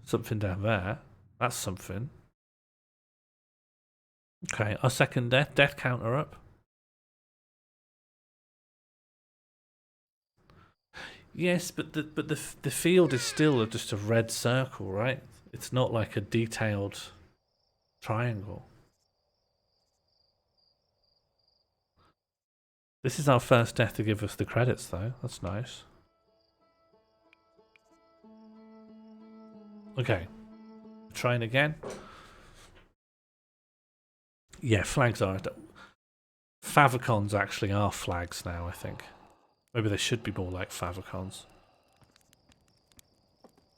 Something down there. That's something. Okay, our second death. Death counter up. Yes, but the field is still just a red circle, right? It's not like a detailed triangle. This is our first death to give us the credits, though. That's nice. Okay. Trying again. Yeah, flags are... Favicons actually are flags now, I think. Maybe they should be more like favicons.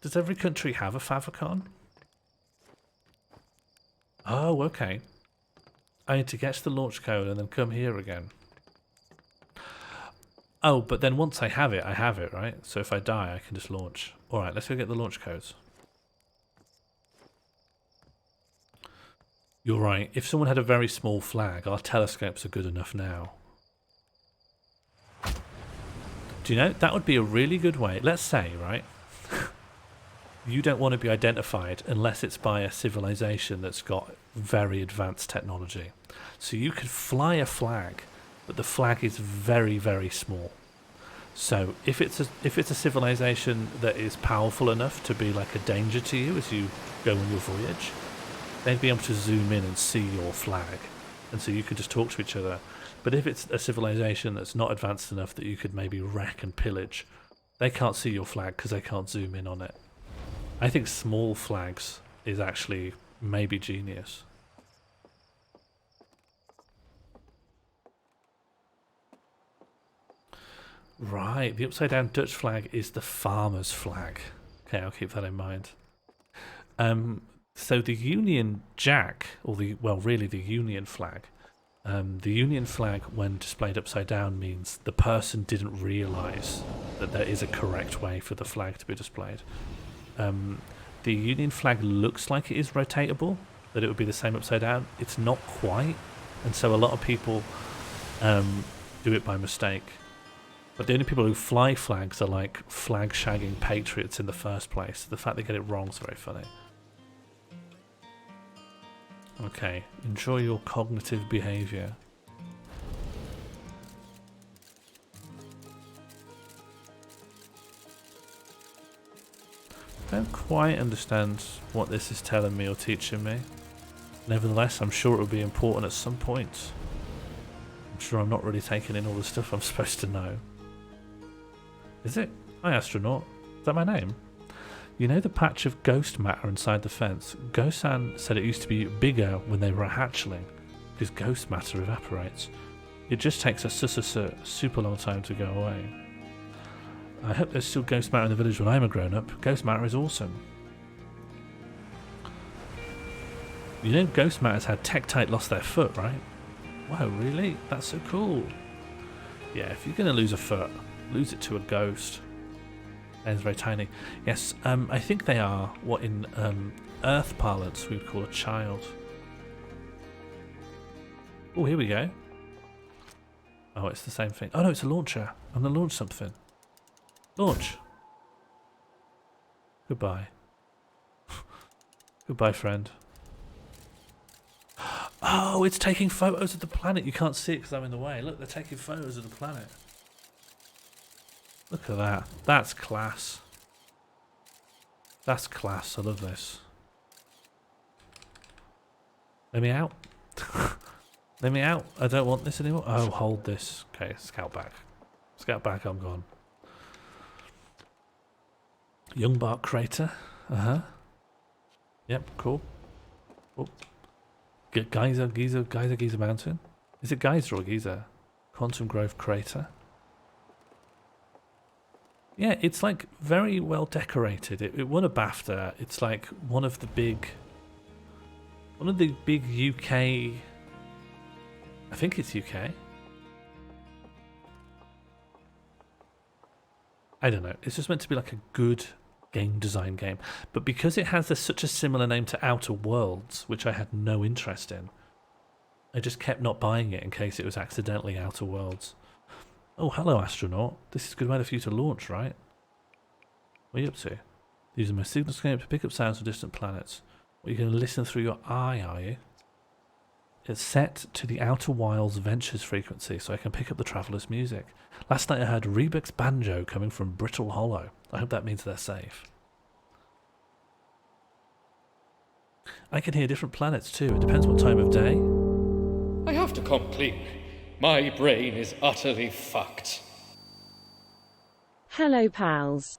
Does every country have a favicon? Oh, okay. I need to get to the launch code and then come here again. Oh, but then once I have it, right? So if I die, I can just launch. Alright, let's go get the launch codes. You're right. If someone had a very small flag, our telescopes are good enough now. Do you know, that would be a really good way. Let's say, right, you don't want to be identified unless it's by a civilization that's got very advanced technology. So you could fly a flag, but the flag is very, very small. So if it's a civilization that is powerful enough to be like a danger to you as you go on your voyage, they'd be able to zoom in and see your flag, and so you could just talk to each other. But if it's a civilization that's not advanced enough that you could maybe wreck and pillage, they can't see your flag because they can't zoom in on it. I think small flags is actually maybe genius. Right, the upside down Dutch flag is the farmer's flag. Okay, I'll keep that in mind. So the Union Jack, or really the Union flag. The Union flag, when displayed upside down, means the person didn't realise that there is a correct way for the flag to be displayed. The Union flag looks like it is rotatable, that it would be the same upside down. It's not quite, and so a lot of people do it by mistake. But the only people who fly flags are like flag-shagging patriots in the first place. The fact they get it wrong is very funny. Okay, enjoy your cognitive behaviour. I don't quite understand what this is telling me or teaching me. Nevertheless, I'm sure it will be important at some point. I'm sure I'm not really taking in all the stuff I'm supposed to know. Is it? Hi, astronaut. Is that my name? You know the patch of ghost matter inside the fence? Gosan said it used to be bigger when they were a hatchling, because ghost matter evaporates. It just takes a super long time to go away. I hope there's still ghost matter in the village when I'm a grown-up. Ghost matter is awesome. You know Ghost Matter's had Tektite lost their foot, right? Wow, really? That's so cool. Yeah, if you're going to lose a foot, lose it to a ghost. And it's very tiny. Yes, I think they are what in Earth parlance we would call a child. Oh, here we go. Oh, it's the same thing. Oh no, it's a launcher. I'm going to launch something. Launch. Goodbye. Goodbye, friend. Oh, it's taking photos of the planet. You can't see it because I'm in the way. Look, they're taking photos of the planet. Look at that. That's class. That's class. I love this. Let me out. Let me out. I don't want this anymore. Oh, hold this. Okay, scout back. Scout back, I'm gone. Young Bark Crater. Uh-huh. Yep, cool. Oh. Geyser Mountain? Is it Geyser or Geyser? Quantum Grove Crater. Yeah, it's like very well decorated. It won a BAFTA. It's like one of the big UK. I think it's UK. I don't know. It's just meant to be like a good game design game, but because it has such a similar name to Outer Worlds, which I had no interest in, I just kept not buying it in case it was accidentally Outer Worlds. Oh, hello, astronaut. This is a good way for you to launch, right? What are you up to? Using my signal scope to pick up sounds from distant planets. What, are you going to listen through your eye, are you? It's set to the Outer Wilds Ventures frequency, so I can pick up the traveller's music. Last night I heard Rebek's banjo coming from Brittle Hollow. I hope that means they're safe. I can hear different planets too. It depends what time of day. I have to come clean. My brain is utterly fucked. Hello, pals.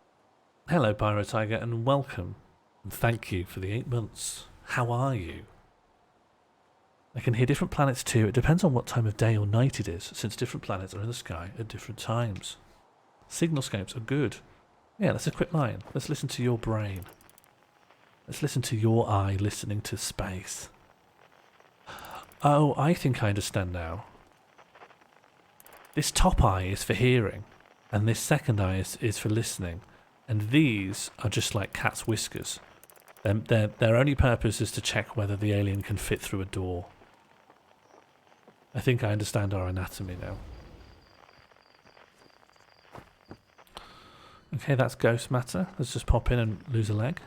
Hello, Pyro Tiger, and welcome. And thank you for the 8 months. How are you? I can hear different planets too. It depends on what time of day or night it is, since different planets are in the sky at different times. Signal scopes are good. Yeah, that's a quick line. Let's listen to your brain. Let's listen to your eye listening to space. Oh, I think I understand now. This top eye is for hearing, and this second eye is for listening, and these are just like cat's whiskers. Their only purpose is to check whether the alien can fit through a door. I think I understand our anatomy now. Okay, that's ghost matter. Let's just pop in and lose a leg.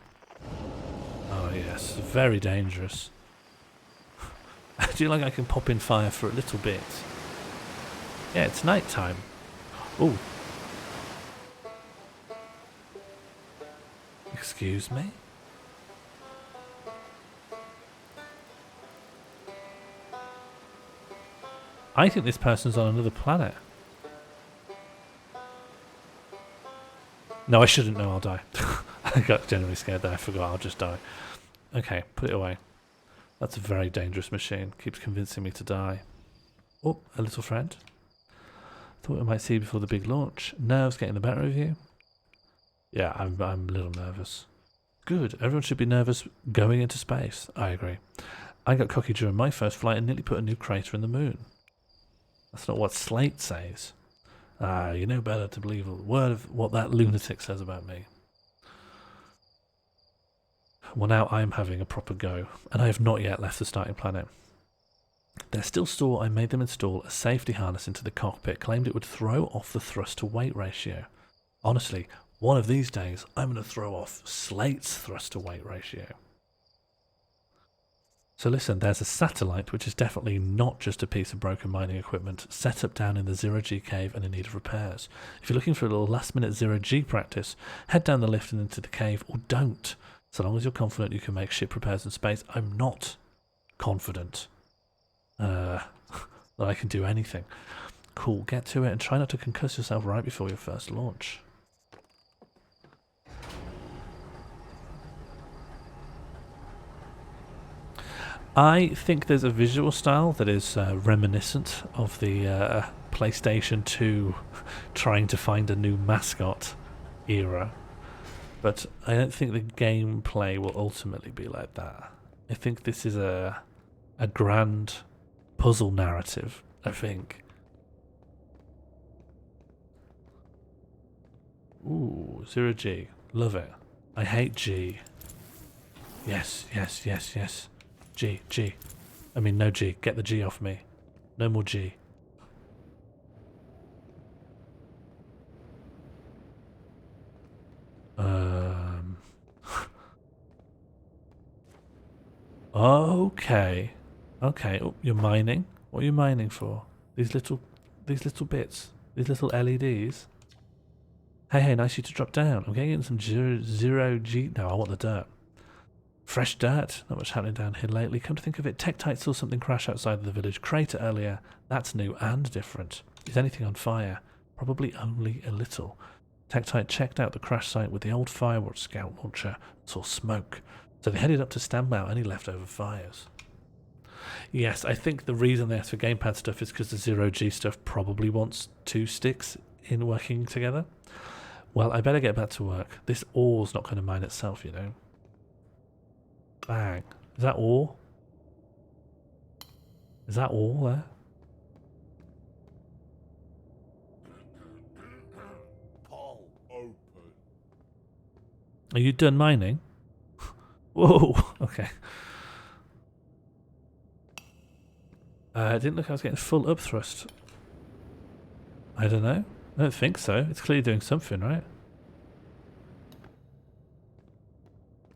Oh yes, very dangerous. I do like I can pop in fire for a little bit. Yeah, it's night time. Oh. Excuse me? I think this person's on another planet. No, I shouldn't. No, I'll die. I got genuinely scared there. I forgot. I'll just die. Okay, put it away. That's a very dangerous machine. Keeps convincing me to die. Oh, a little friend. Thought we might see you before the big launch. Nerves getting the better of you? Yeah, I'm a little nervous. Good. Everyone should be nervous going into space. I agree. I got cocky during my first flight and nearly put a new crater in the moon. That's not what Slate says. Ah, you know better to believe a word of what that lunatic says about me. Well, now I'm having a proper go, and I have not yet left the starting planet. They're still store I made them install a safety harness into the cockpit, claimed it would throw off the thrust to weight ratio. Honestly, one of these days I'm going to throw off Slate's thrust to weight ratio. So listen, there's a satellite which is definitely not just a piece of broken mining equipment set up down in the Zero-G cave and in need of repairs. If you're looking for a little last-minute Zero-G practice, head down the lift and into the cave, or don't. So long as you're confident you can make ship repairs in space. I'm not confident that I can do anything. Cool, get to it and try not to concuss yourself right before your first launch. I think there's a visual style that is reminiscent of the PlayStation 2 trying to find a new mascot era. But I don't think the gameplay will ultimately be like that. I think this is a grand puzzle narrative, I think. Ooh, Zero-G. Love it. I hate G. Yes, yes, yes, yes. G, G. I mean, no G. Get the G off me. No more G. Okay. Okay. Oh, you're mining? What are you mining for? These little bits? These little LEDs? Hey, hey, nice you to drop down. I'm getting some Zero-G. No, I want the dirt. Fresh dirt. Not much happening down here lately. Come to think of it, Tektite saw something crash outside of the village crater earlier. That's new and different. Is anything on fire? Probably only a little. Tektite checked out the crash site with the old Firewatch scout launcher and saw smoke. So they headed up to stamp out any leftover fires. Yes, I think the reason they asked for gamepad stuff is because the Zero-G stuff probably wants two sticks in working together. Well, I better get back to work. This ore's not going to mine itself, you know. Bang. Is that ore? Is that ore there? Are you done mining? Whoa, okay. It didn't look like I was getting full upthrust. I don't know. I don't think so. It's clearly doing something, right?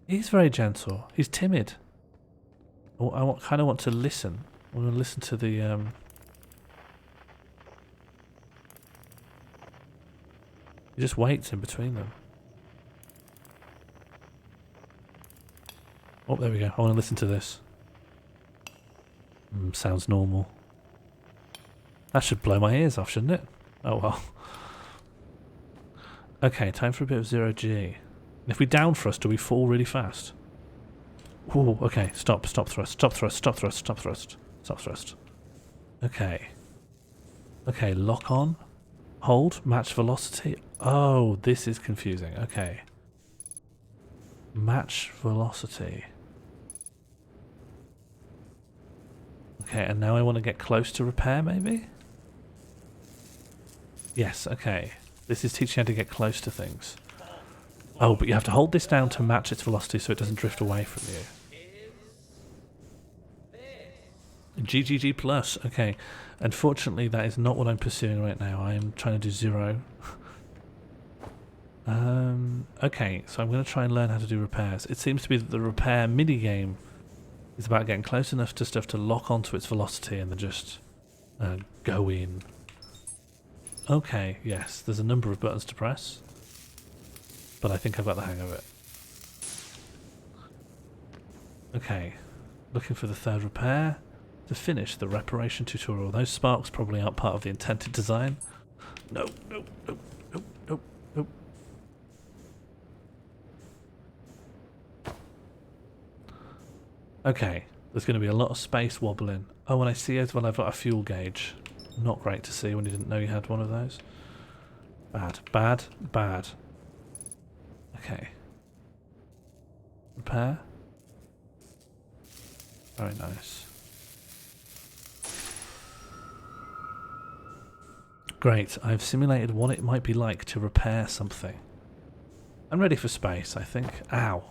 He's very gentle. He's timid. I kind of want to listen. I want to listen to the... He just waits in between them. Oh, there we go. I want to listen to this. Sounds normal. That should blow my ears off, shouldn't it? Oh well. Okay, time for a bit of Zero-G. And if we down thrust, do we fall really fast? Ooh, okay. Stop thrust, stop thrust, stop thrust, stop thrust, stop thrust. Okay. Okay, lock on. Hold, match velocity. Oh, this is confusing. Okay. Match velocity. Okay, and now I want to get close to repair, maybe? Yes, okay. This is teaching how to get close to things. Oh, but you have to hold this down to match its velocity so it doesn't drift away from you. GGG plus, okay. Unfortunately, that is not what I'm pursuing right now. I am trying to do zero. Okay, so I'm going to try and learn how to do repairs. It seems to be that the repair mini-game is about getting close enough to stuff to lock onto its velocity and then just go in. Okay, yes, there's a number of buttons to press, but I think I've got the hang of it. Okay, looking for the third repair to finish the reparation tutorial. Those sparks probably aren't part of the intended design. No, no, no, no, no, no. Okay, there's going to be a lot of space wobbling. Oh, and I see as well I've got a fuel gauge. Not great to see when you didn't know you had one of those. Bad, bad, bad. Okay. Repair. Very nice. Great, I've simulated what it might be like to repair something. I'm ready for space, I think. Ow.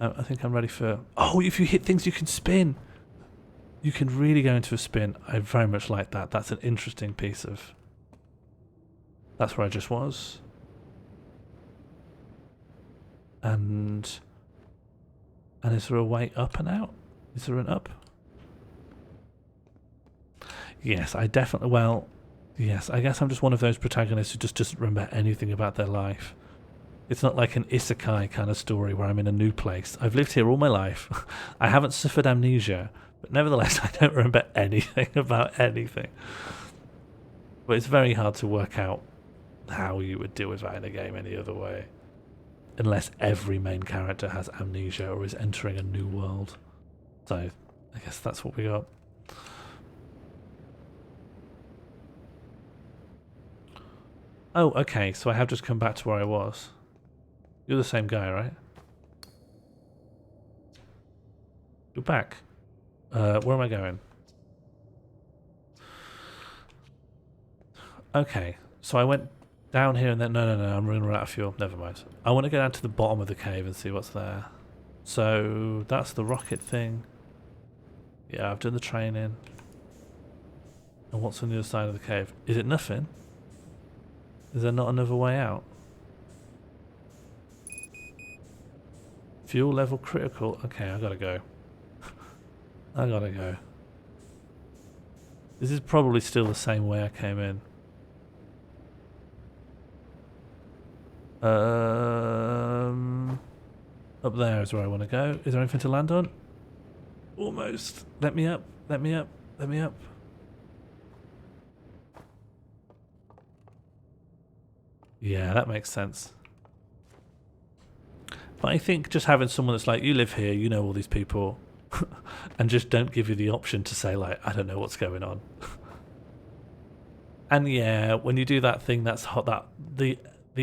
I think I'm ready for... Oh, if you hit things you can spin! You can really go into a spin. I very much like that. That's an interesting piece of... That's where I just was. And is there a way up and out? Is there an up? Yes, I definitely... Well, yes, I guess I'm just one of those protagonists who just doesn't remember anything about their life. It's not like an isekai kind of story where I'm in a new place. I've lived here all my life. I haven't suffered amnesia, but nevertheless I don't remember anything about anything. But it's very hard to work out how you would deal with that in a game any other way. Unless every main character has amnesia or is entering a new world. So, I guess that's what we got. Oh, okay, so I have just come back to where I was. You're the same guy, right? You're back. Where am I going? Okay, so I went down here and then... No, I'm running out of fuel. Never mind. I want to go down to the bottom of the cave and see what's there. So, that's the rocket thing. Yeah, I've done the training. And what's on the other side of the cave? Is it nothing? Is there not another way out? Fuel level critical. Okay, I gotta go. I gotta go. This is probably still the same way I came in. Up there is where I want to go. Is there anything to land on? Almost. Let me up. Let me up. Let me up. Yeah, that makes sense. But I think just having someone that's like, you live here, you know all these people, and just don't give you the option to say, like, I don't know what's going on. And yeah, when you do that thing, that's hot. That the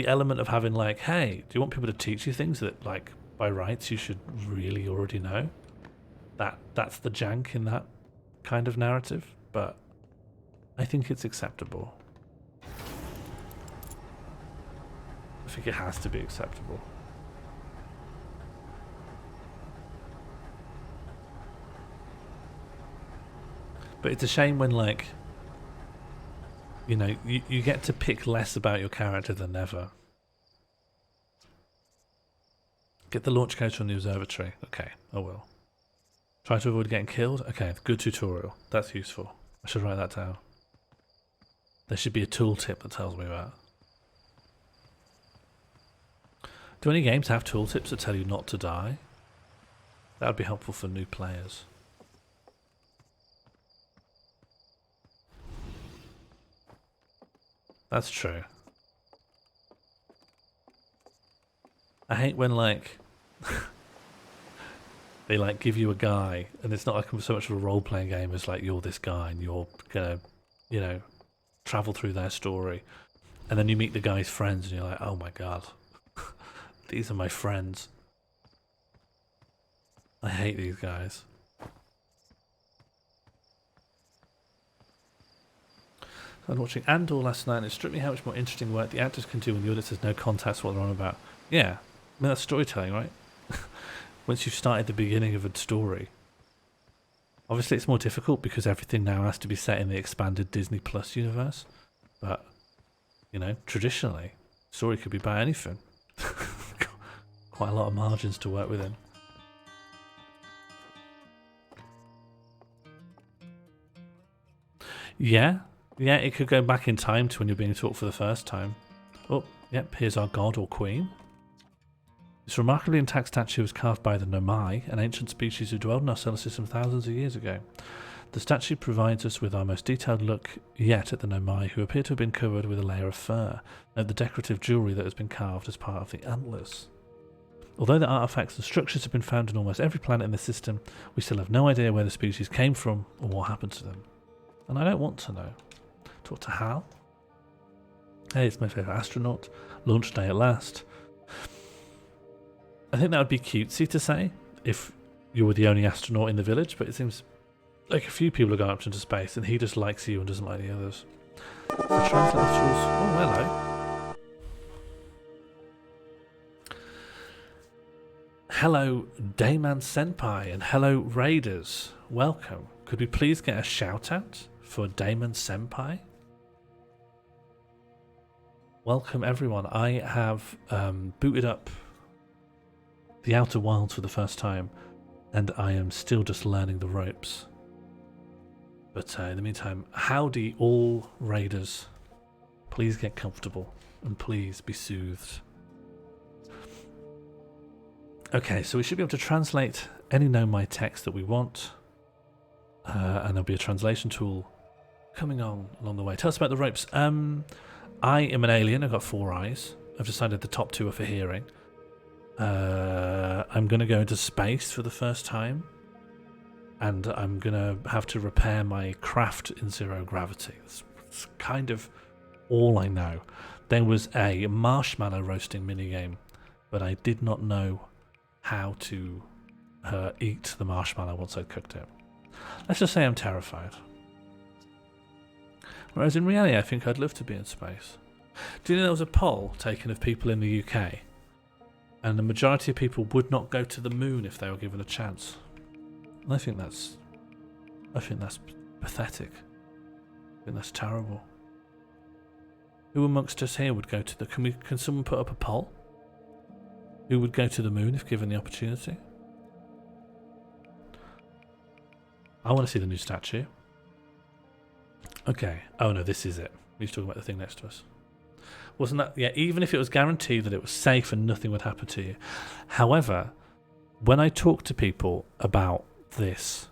element of having like, hey, do you want people to teach you things that, like, by rights you should really already know? That's the jank in that kind of narrative. But I think it's acceptable. I think it has to be acceptable. But it's a shame when, like, you know, you get to pick less about your character than ever. Get the launch codes from the observatory. Okay, I will. Try to avoid getting killed. Okay, good tutorial. That's useful. I should write that down. There should be a tooltip that tells me that. Do any games have tooltips that tell you not to die? That would be helpful for new players. That's true. I hate when, like, they, like, give you a guy, and it's not like so much of a role-playing game as, like, you're this guy, and you're gonna, you know, travel through their story. And then you meet the guy's friends, and you're like, oh my god. These are my friends. I hate these guys. I was watching Andor last night and it struck me how much more interesting work the actors can do when the audience has no context what they're on about. Yeah, I mean that's storytelling, right? Once you've started the beginning of a story. Obviously it's more difficult because everything now has to be set in the expanded Disney Plus universe. But, you know, traditionally, story could be about anything. Quite a lot of margins to work within. Yeah, it could go back in time to when you're being taught for the first time. Oh, yep, here's our god or queen. This remarkably intact statue was carved by the Nomai, an ancient species who dwelled in our solar system thousands of years ago. The statue provides us with our most detailed look yet at the Nomai, who appear to have been covered with a layer of fur. Note the decorative jewellery that has been carved as part of the antlers. Although the artifacts and structures have been found on almost every planet in the system, we still have no idea where the species came from or what happened to them. And I don't want to know. Talk to Hal. Hey, it's my favourite astronaut. Launch day at last. I think that would be cutesy to say if you were the only astronaut in the village, but it seems like a few people are going up into space and he just likes you and doesn't like the others. So translate the tools. Oh, hello. Hello, Dayman Senpai, and hello, Raiders. Welcome. Could we please get a shout out for Dayman Senpai? Welcome, everyone. I have booted up the Outer Wilds for the first time, and I am still just learning the ropes. But in the meantime, howdy all Raiders. Please get comfortable, and please be soothed. Okay, so we should be able to translate any Nomai text that we want, and there'll be a translation tool coming on along the way. Tell us about the ropes. I am an alien. I've got 4 eyes. I've decided the top 2 are for hearing. I'm going to go into space for the first time, and I'm going to have to repair my craft in 0 gravity. That's kind of all I know. There was a marshmallow roasting minigame, but I did not know how to eat the marshmallow once I'd cooked it. Let's just say I'm terrified. Whereas in reality, I think I'd love to be in space. Do you know there was a poll taken of people in the UK, and the majority of people would not go to the moon if they were given a chance? And I think that's pathetic. I think that's terrible. Who amongst us here would go to the? Can someone put up a poll? Who would go to the moon if given the opportunity? I want to see the new statue. Okay. Oh no, this is it. He's talking about the thing next to us. Wasn't that? Yeah, even if it was guaranteed that it was safe and nothing would happen to you. However, when I talk to people about this,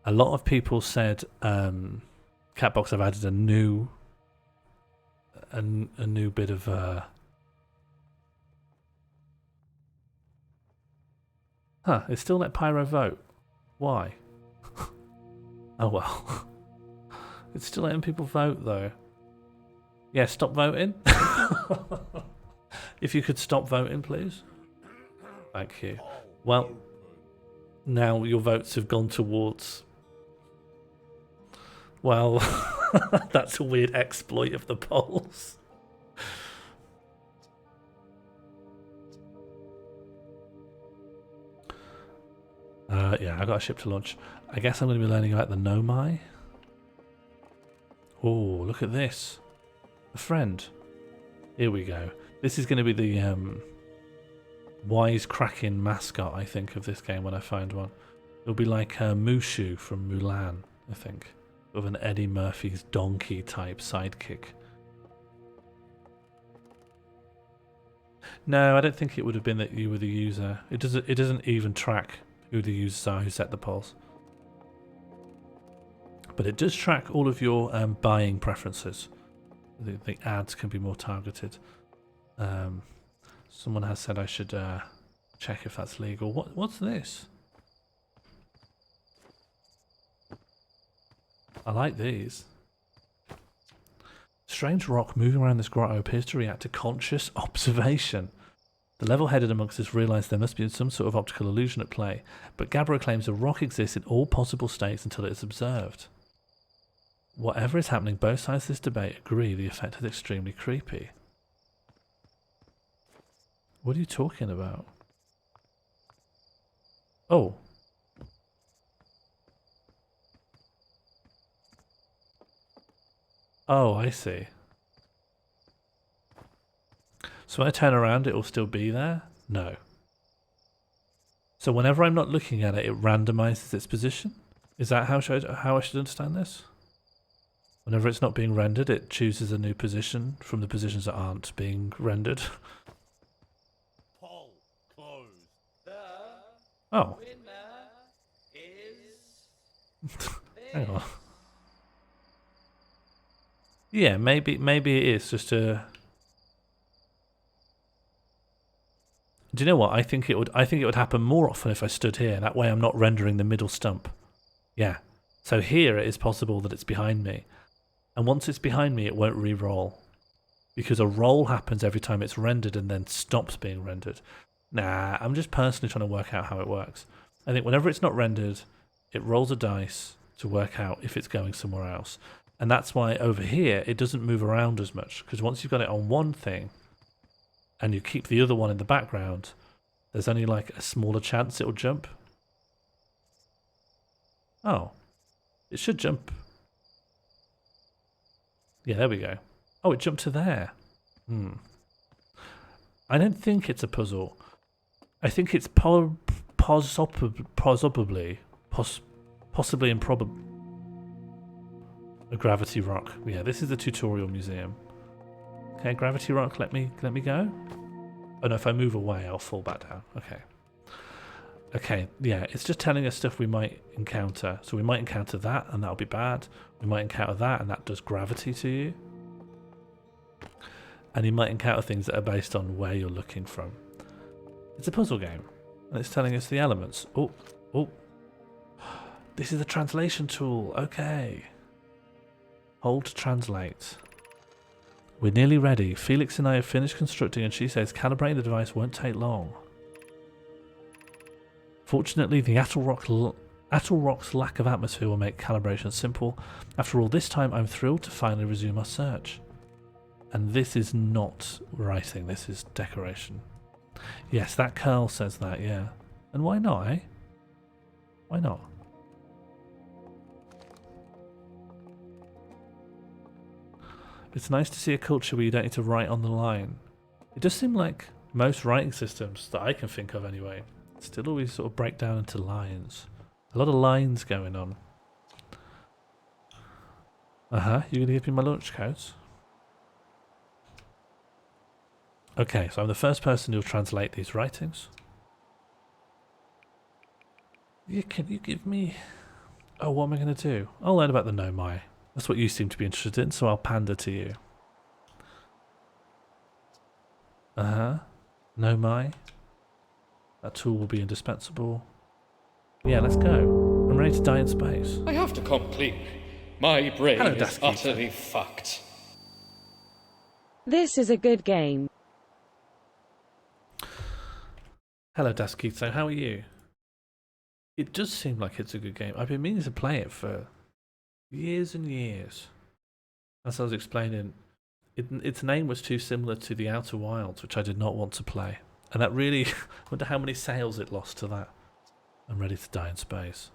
a lot of people said, Catbox have added a new bit of it's still let Pyro vote. Why? Oh well. It's still letting people vote though. Yeah, stop voting. If you could stop voting, please. Thank you. Well, now your votes have gone towards... Well, that's a weird exploit of the polls. Yeah, I got a ship to launch. I guess I'm going to be learning about the Nomai. Oh, look at this. A friend. Here we go. This is going to be the wisecracking mascot, I think, of this game when I find one. It'll be like Mushu from Mulan, I think, with an Eddie Murphy's donkey type sidekick. No, I don't think it would have been that you were the user. It doesn't even track who the users are who set the polls. But it does track all of your buying preferences. The ads can be more targeted. Someone has said I should check if that's legal. What's this? I like these. Strange rock moving around this grotto appears to react to conscious observation. The level-headed amongst us realise there must be some sort of optical illusion at play, but Gabbro claims a rock exists in all possible states until it is observed. Whatever is happening, both sides of this debate agree the effect is extremely creepy. What are you talking about? Oh. Oh, I see. So when I turn around, it will still be there? No. So whenever I'm not looking at it, it randomizes its position? Is that how I should understand this? Whenever it's not being rendered, it chooses a new position from the positions that aren't being rendered. Poll closed. The Oh. winner is Hang on. Yeah, maybe it is just a... Do you know what? I think it would happen more often if I stood here. That way I'm not rendering the middle stump. Yeah. So here it is possible that it's behind me. And once it's behind me, it won't re-roll. Because a roll happens every time it's rendered and then stops being rendered. Nah, I'm just personally trying to work out how it works. I think whenever it's not rendered, it rolls a dice to work out if it's going somewhere else. And that's why over here, it doesn't move around as much. Because once you've got it on one thing, and you keep the other one in the background, there's only like a smaller chance it'll jump. Oh. It should jump. Yeah, there we go. Oh, it jumped to there. I don't think it's a puzzle. I think it's possibly improbable. A gravity rock. Yeah, this is the tutorial museum. Okay, gravity rock, let me go. Oh no, if I move away, I'll fall back down. Okay. Okay, yeah, it's just telling us stuff we might encounter. So we might encounter that, and that'll be bad. We might encounter that, and that does gravity to you. And you might encounter things that are based on where you're looking from. It's a puzzle game, and it's telling us the elements. Oh. This is the translation tool. Okay. Hold to translate. We're nearly ready. Felix and I have finished constructing, and she says calibrating the device won't take long. Fortunately, the Attlerock's lack of atmosphere will make calibration simple. After all this time, I'm thrilled to finally resume our search. And this is not writing, this is decoration. Yes, that curl says that, yeah. And why not, eh? Why not? It's nice to see a culture where you don't need to write on the line. It does seem like most writing systems that I can think of anyway still always sort of break down into lines. A lot of lines going on. You gonna give me my launch codes? Okay, so I'm the first person who'll translate these writings. Can you give me... Oh, what am I going to do? I'll learn about the Nomai. That's what you seem to be interested in, so I'll pander to you. Nomai. That tool will be indispensable. Yeah, let's go. I'm ready to die in space. I have to come clean. My brain Hello, is Dusky. utterly fucked. This is a good game. Hello, Daskito. How are you? It does seem like it's a good game. I've been meaning to play it for years and years. As I was explaining, its name was too similar to The Outer Wilds, which I did not want to play. And that really... I wonder how many sales it lost to that. I'm ready to die in space.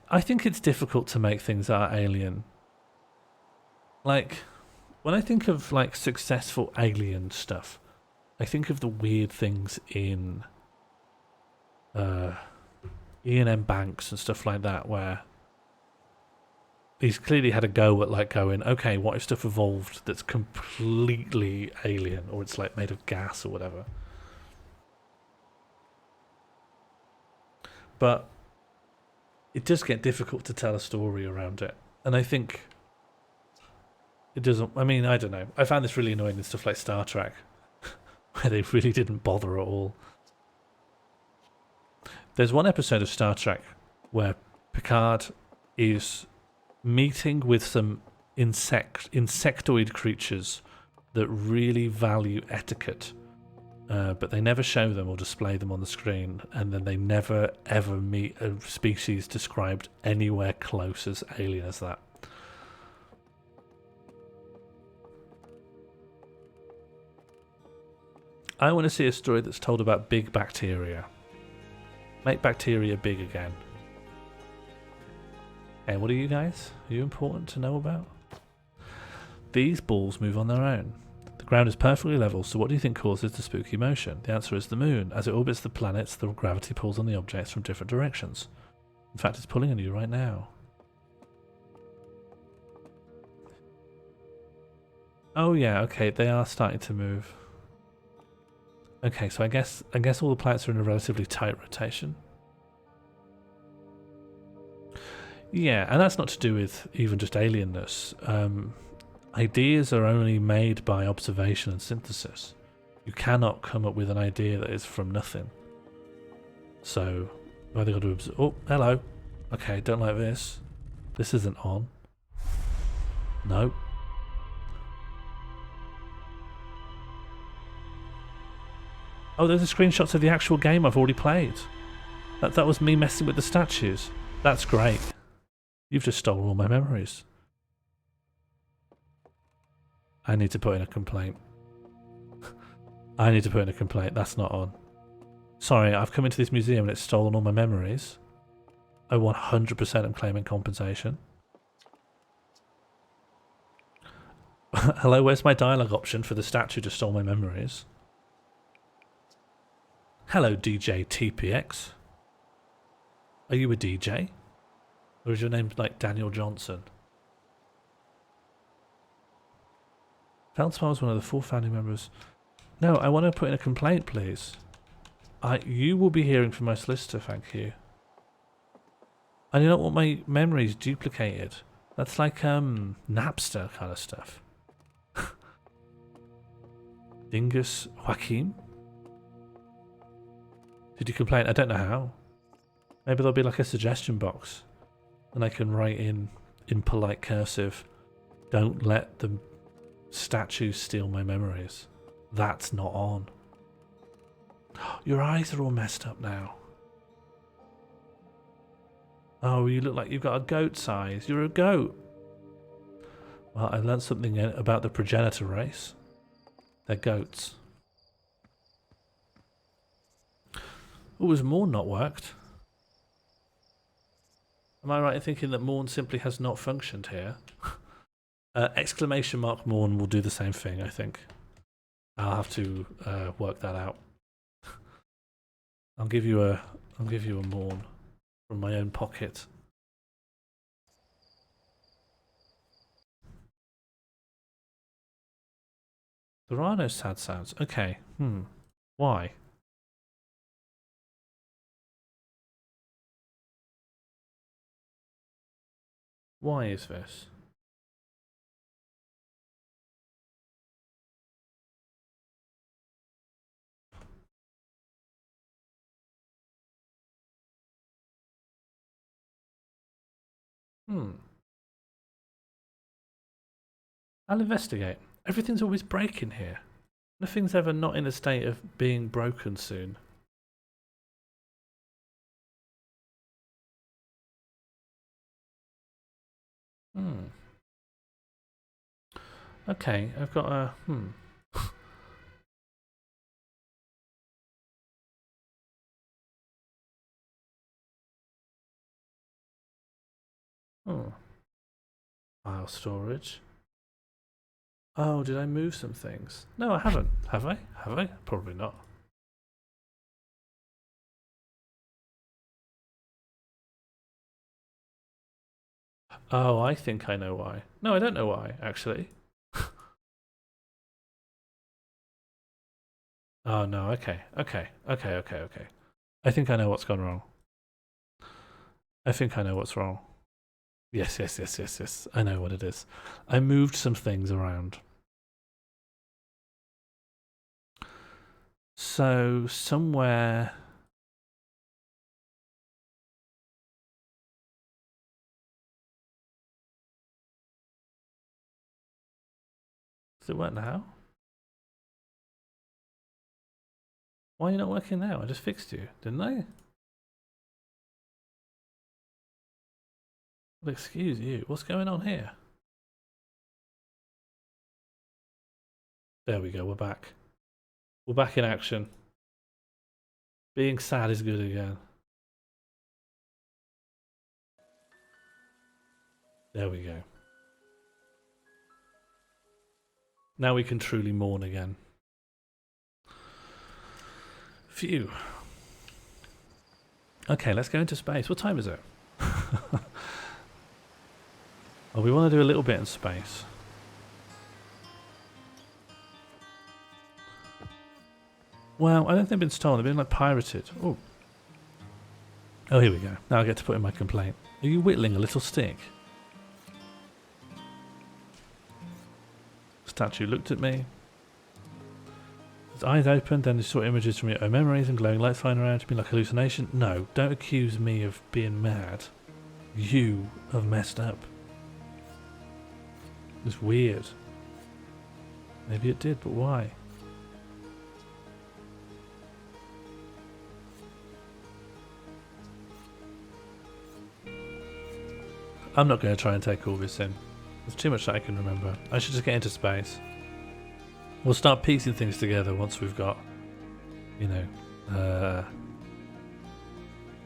I think it's difficult to make things that are alien. Like, when I think of like successful alien stuff, I think of the weird things in Ian M. Banks and stuff like that, where he's clearly had a go at like going, okay, what if stuff evolved that's completely alien, or it's like made of gas or whatever. But it does get difficult to tell a story around it. And I think it doesn't... I mean, I don't know. I found this really annoying in stuff like Star Trek, where they really didn't bother at all. There's one episode of Star Trek where Picard is meeting with some insectoid creatures that really value etiquette. But they never show them or display them on the screen, and then they never ever meet a species described anywhere close as alien as that. I want to see a story that's told about big bacteria. Make bacteria big again. Hey, what are you guys? Are you important to know about? These balls move on their own. The ground is perfectly level, so what do you think causes the spooky motion? The answer is the moon. As it orbits the planets, the gravity pulls on the objects from different directions. In fact, it's pulling on you right now. Oh yeah, okay, they are starting to move. Okay, so I guess all the planets are in a relatively tight rotation. Yeah, and that's not to do with even just alienness. Ideas are only made by observation and synthesis. You cannot come up with an idea that is from nothing. So I've either got to observe. Oh, hello. Okay, don't like this. This isn't on. No. Oh, those are screenshots of the actual game I've already played. That was me messing with the statues. That's great. You've just stolen all my memories. I need to put in a complaint. I need to put in a complaint. That's not on. Sorry, I've come into this museum and it's stolen all my memories. I 100% am claiming compensation. Hello, where's my dialogue option for the statue to stole my memories? Hello, DJ TPX. Are you a DJ? Or is your name like Daniel Johnson? Feldspar was one of the 4 founding members. No, I want to put in a complaint, please. You will be hearing from my solicitor, thank you. I do not want my memories duplicated. That's like, Napster kind of stuff. Dingus Joaquin? Did you complain? I don't know how. Maybe there'll be like a suggestion box. And I can write in polite cursive, don't let the statues steal my memories. That's not on. Your eyes are all messed up now. Oh, you look like you've got a goat's eyes. You're a goat. Well, I learned something about the progenitor race. They're goats. Oh, has Morn not worked? Am I right in thinking that Morn simply has not functioned here? Exclamation mark Morn will do the same thing, I think. I'll have to work that out. I'll give you a Morn from my own pocket. There are no sad sounds. Okay. Why? Why is this? I'll investigate. Everything's always breaking here. Nothing's ever not in a state of being broken soon. Okay, I've got a File storage. Oh, did I move some things? No, I haven't. Have I? Have I? Probably not. Oh, I think I know why. No, I don't know why, actually. Oh, no, okay. I think I know what's gone wrong. I think I know what's wrong. Yes. I know what it is. I moved some things around. So, somewhere... Does it work now? Why are you not working now? I just fixed you, didn't I? Well, excuse you. What's going on here? There we go. We're back. We're back in action. Being sad is good again. There we go. Now we can truly mourn again. Phew. Okay, let's go into space. What time is it? Oh, we want to do a little bit in space. Well, I don't think they've been stolen. They've been like pirated. Oh. Oh, here we go. Now I get to put in my complaint. Are you whittling a little stick? Statue looked at me. His eyes opened, then he saw images from your own memories and glowing lights flying around to be like hallucination. No, don't accuse me of being mad. You have messed up. It's weird. Maybe it did, but why? I'm not going to try and take all this in. There's too much that I can remember. I should just get into space. We'll start piecing things together once we've got, you know,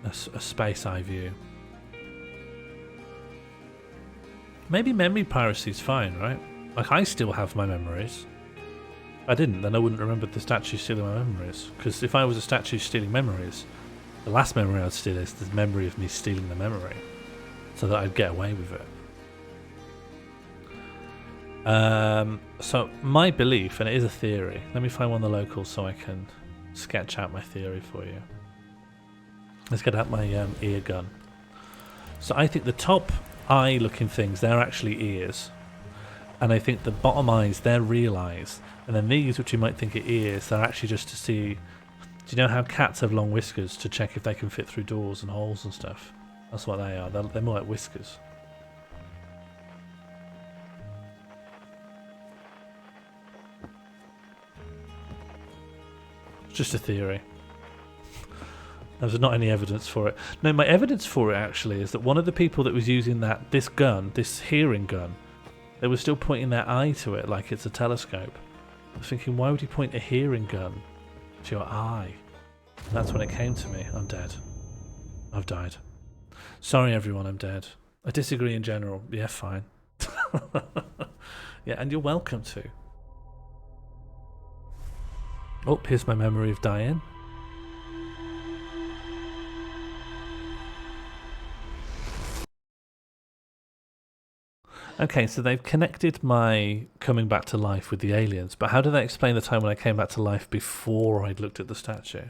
a space eye view. Maybe memory piracy is fine, right? Like, I still have my memories. If I didn't, then I wouldn't remember the statue stealing my memories. Because if I was a statue stealing memories, the last memory I'd steal is the memory of me stealing the memory. So that I'd get away with it. So my belief, and it is a theory, let me find one of the locals so I can sketch out my theory for you. Let's get out my ear gun. So I think the top eye looking things, they're actually ears. And I think the bottom eyes, they're real eyes. And then these, which you might think are ears, they're actually just to see... Do you know how cats have long whiskers to check if they can fit through doors and holes and stuff? That's what they are. They're more like whiskers. It's just a theory. There's not any evidence for it. No, my evidence for it actually is that one of the people that was using this gun, this hearing gun, they were still pointing their eye to it like it's a telescope. I was thinking, why would you point a hearing gun to your eye? And that's when it came to me. I'm dead. I've died. Sorry everyone, I'm dead. I disagree in general. Yeah, fine. Yeah, and you're welcome to. Oh, here's my memory of dying. Okay, so they've connected my coming back to life with the aliens, but how do they explain the time when I came back to life before I'd looked at the statue?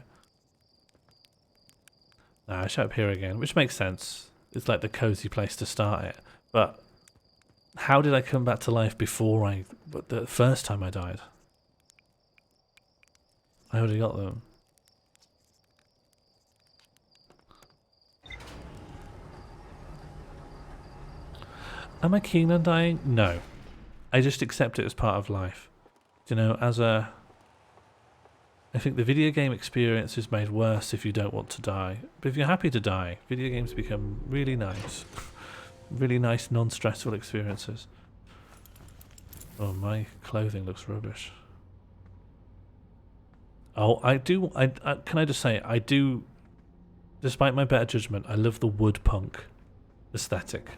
I show up here again, which makes sense. It's like the cozy place to start it. But how did I come back to life before the first time I died? I already got them. Am I keen on dying? No. I just accept it as part of life. You know, I think the video game experience is made worse if you don't want to die. But if you're happy to die, video games become really nice. Really nice, non-stressful experiences. Oh, my clothing looks rubbish. Oh, can I just say, I do, despite my better judgment, I love the wood punk aesthetic.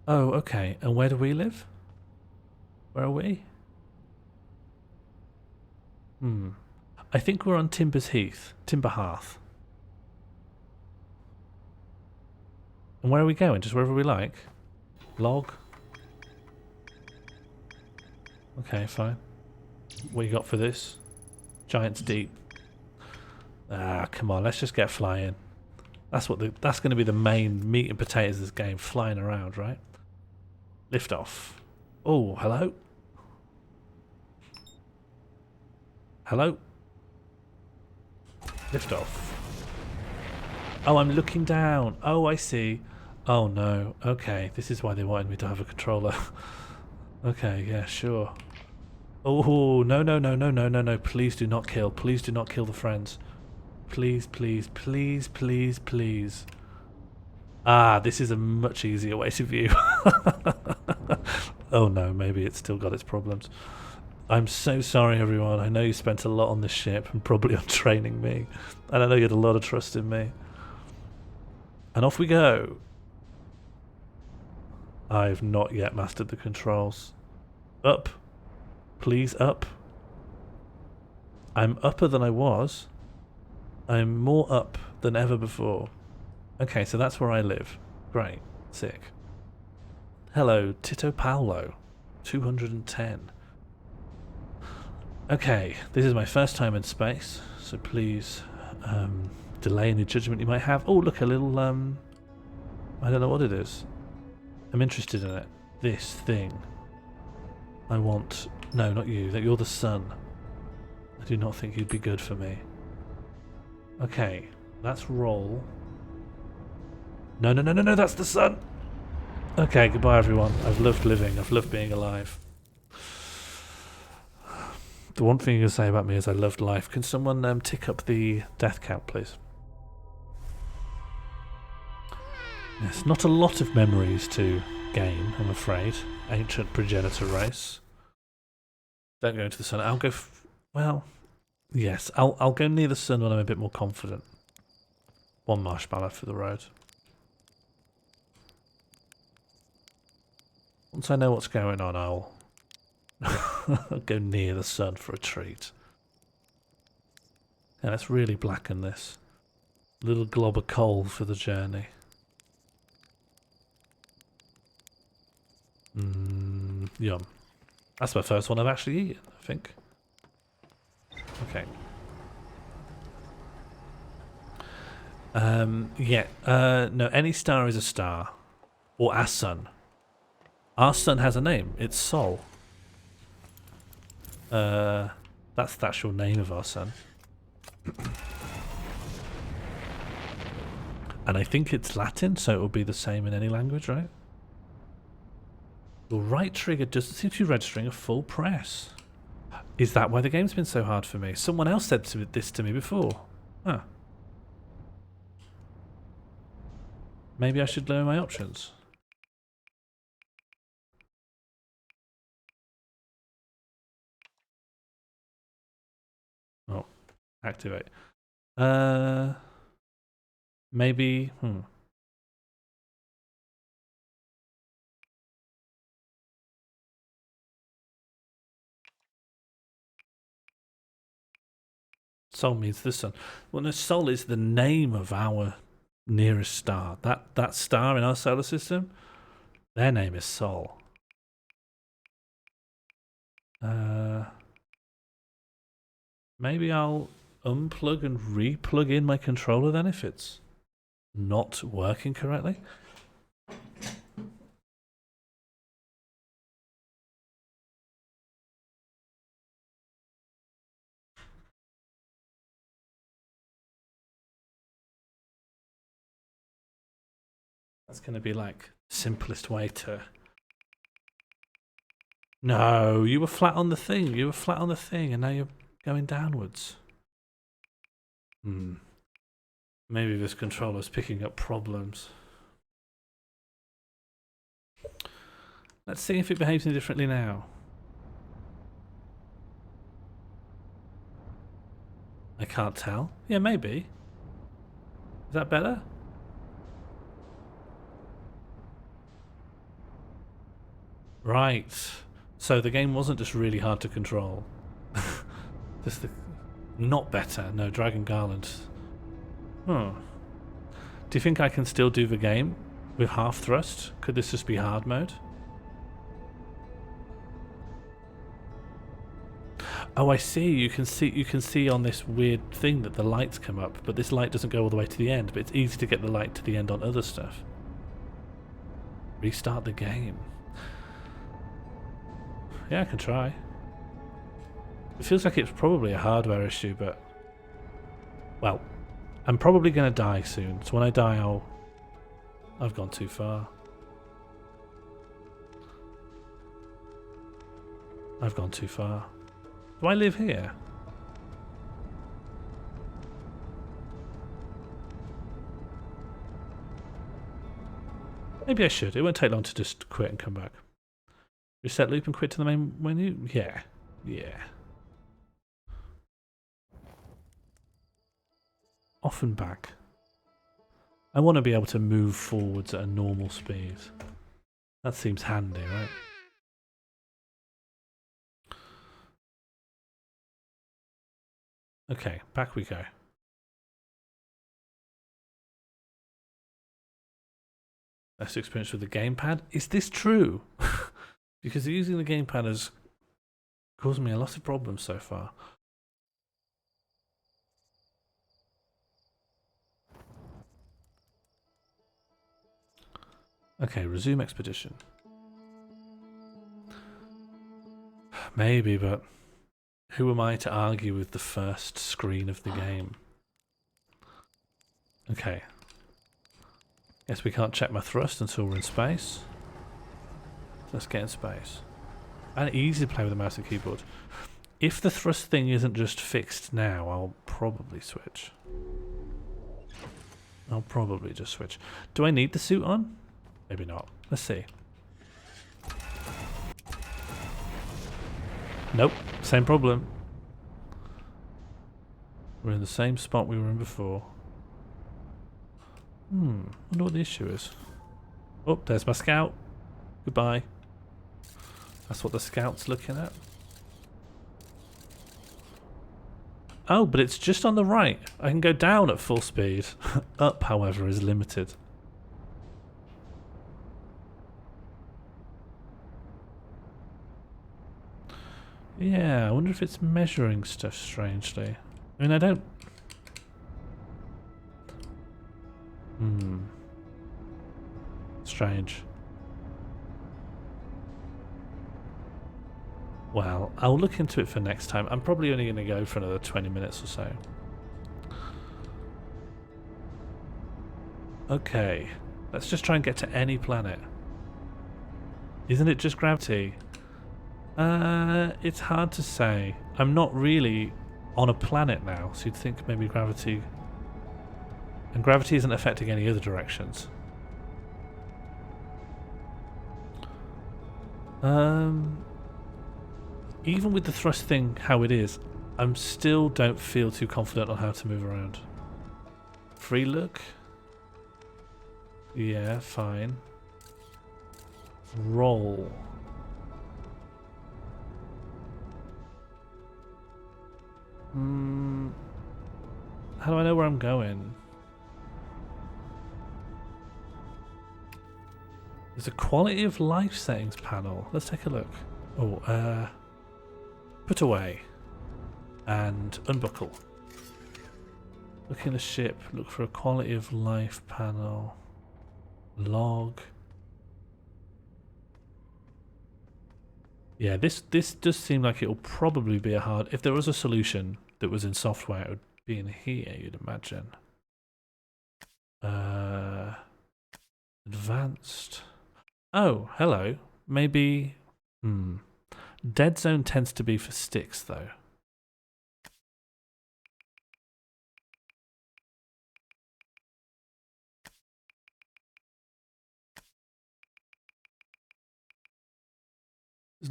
Oh, okay. And where do we live? Where are we? I think we're on Timber Hearth. And where are we going? Just wherever we like? Log? Okay, fine. What you got for this? Giant's Deep. Ah, come on, let's just get flying. That's going to be the main meat and potatoes of this game, flying around, right? Lift off. Oh, hello? Hello? Lift off. Oh, I'm looking down. Oh, I see. Oh, no. Okay, this is why they wanted me to have a controller. Okay, yeah, sure. Oh, no, no, no, no, no, no, no. Please do not kill. Please do not kill the friends. Please, please, please, please, please. Ah, this is a much easier way to view. Oh no, maybe it's still got its problems. I'm so sorry everyone. I know you spent a lot on this ship and probably on training me. And I know you had a lot of trust in me. And off we go. I've not yet mastered the controls. Up. Please up. I'm upper than I was. I'm more up than ever before. Okay, so that's where I live. Great. Sick. Hello, Tito Paolo. 210. Okay, this is my first time in space, so please delay any judgment you might have. Oh, look, a little, I don't know what it is. I'm interested in it. this thing. I want... No, not you. That you're the sun. I do not think you'd be good for me. Okay, let's roll. No, no, no, no, no, that's the sun! Okay, goodbye everyone. I've loved living. I've loved being alive. The one thing you can say about me is I loved life. Can someone tick up the death count, please? Yes, not a lot of memories to gain, I'm afraid. Ancient progenitor race. Don't go into the sun. I'll go... well, yes. I'll go near the sun when I'm a bit more confident. One marshmallow for the road. Once I know what's going on, I'll go near the sun for a treat. Yeah, let's really blacken this. A little glob of coal for the journey. Yum. That's my first one I've actually eaten, I think. Okay. No, any star is a star. Or our sun. Our sun has a name. It's Sol. That's the actual name of our sun. And I think it's Latin, so it will be the same in any language, right? Your right trigger doesn't seem to be registering a full press. Is that why the game's been so hard for me? Someone else said this to me before. Huh. Maybe I should lower my options. Oh, activate. Maybe, Sol means the sun. Well, no, Sol is the name of our nearest star. That star in our solar system, their name is Sol. Maybe I'll unplug and re-plug in my controller then if it's not working correctly. That's going to be like simplest way to... No, you were flat on the thing. You were flat on the thing and now you're going downwards. Maybe this controller's picking up problems. Let's see if it behaves any differently now. I can't tell. Yeah, maybe. Is that better? Right. So the game wasn't just really hard to control. Just the... Not better. No, Dragon Garland. Do you think I can still do the game with half thrust? Could this just be hard mode? Oh, I see. You can see on this weird thing that the lights come up, but this light doesn't go all the way to the end, but it's easy to get the light to the end on other stuff. Restart the game. Yeah, I can try. It feels like it's probably a hardware issue, but... Well, I'm probably going to die soon, so when I die I've gone too far. I've gone too far. Do I live here? Maybe I should. It won't take long to just quit and come back. Reset loop and quit to the main menu? Yeah. Yeah. Off and back. I want to be able to move forwards at a normal speed. That seems handy, right? Okay, back we go. Best experience with the gamepad? Is this true? Because using the gamepad has caused me a lot of problems so far. Okay, resume expedition. Maybe, but who am I to argue with the first screen of the game? Okay. Guess we can't check my thrust until we're in space. Let's get in space. And easy to play with a mouse and keyboard. If the thrust thing isn't just fixed now, I'll probably switch. I'll probably just switch. Do I need the suit on? Maybe not. Let's see. Nope, same problem. We're in the same spot we were in before. Wonder what the issue is. Oh, there's my scout. Goodbye. That's what the scout's looking at. Oh, but it's just on the right. I can go down at full speed. Up, however, is limited. Yeah, I wonder if it's measuring stuff strangely. I mean, I don't... Strange. Well, I'll look into it for next time. I'm probably only going to go for another 20 minutes or so. Okay. Let's just try and get to any planet. Isn't it just gravity? It's hard to say. I'm not really on a planet now, so you'd think maybe gravity... And gravity isn't affecting any other directions. Even with the thrust thing how it is, I still don't feel too confident on how to move around. Free look? Yeah, fine. Roll. How do I know where I'm going? There's a quality of life settings panel. Let's take a look. Oh, put away. And unbuckle. Look in the ship. Look for a quality of life panel. Log. Yeah, this does seem like it'll probably be a hard... If there was a solution that was in software, it would be in here, you'd imagine. Advanced. Oh, hello. Maybe... Dead zone tends to be for sticks, though.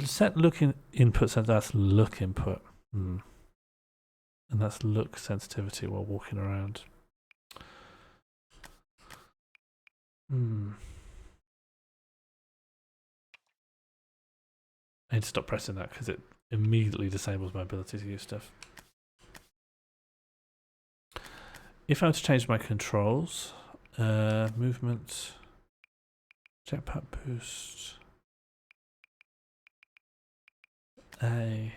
Set look input, so that's look input. And that's look sensitivity while walking around. I need to stop pressing that because it immediately disables my ability to use stuff. If I were to change my controls, movement, jetpack boost, a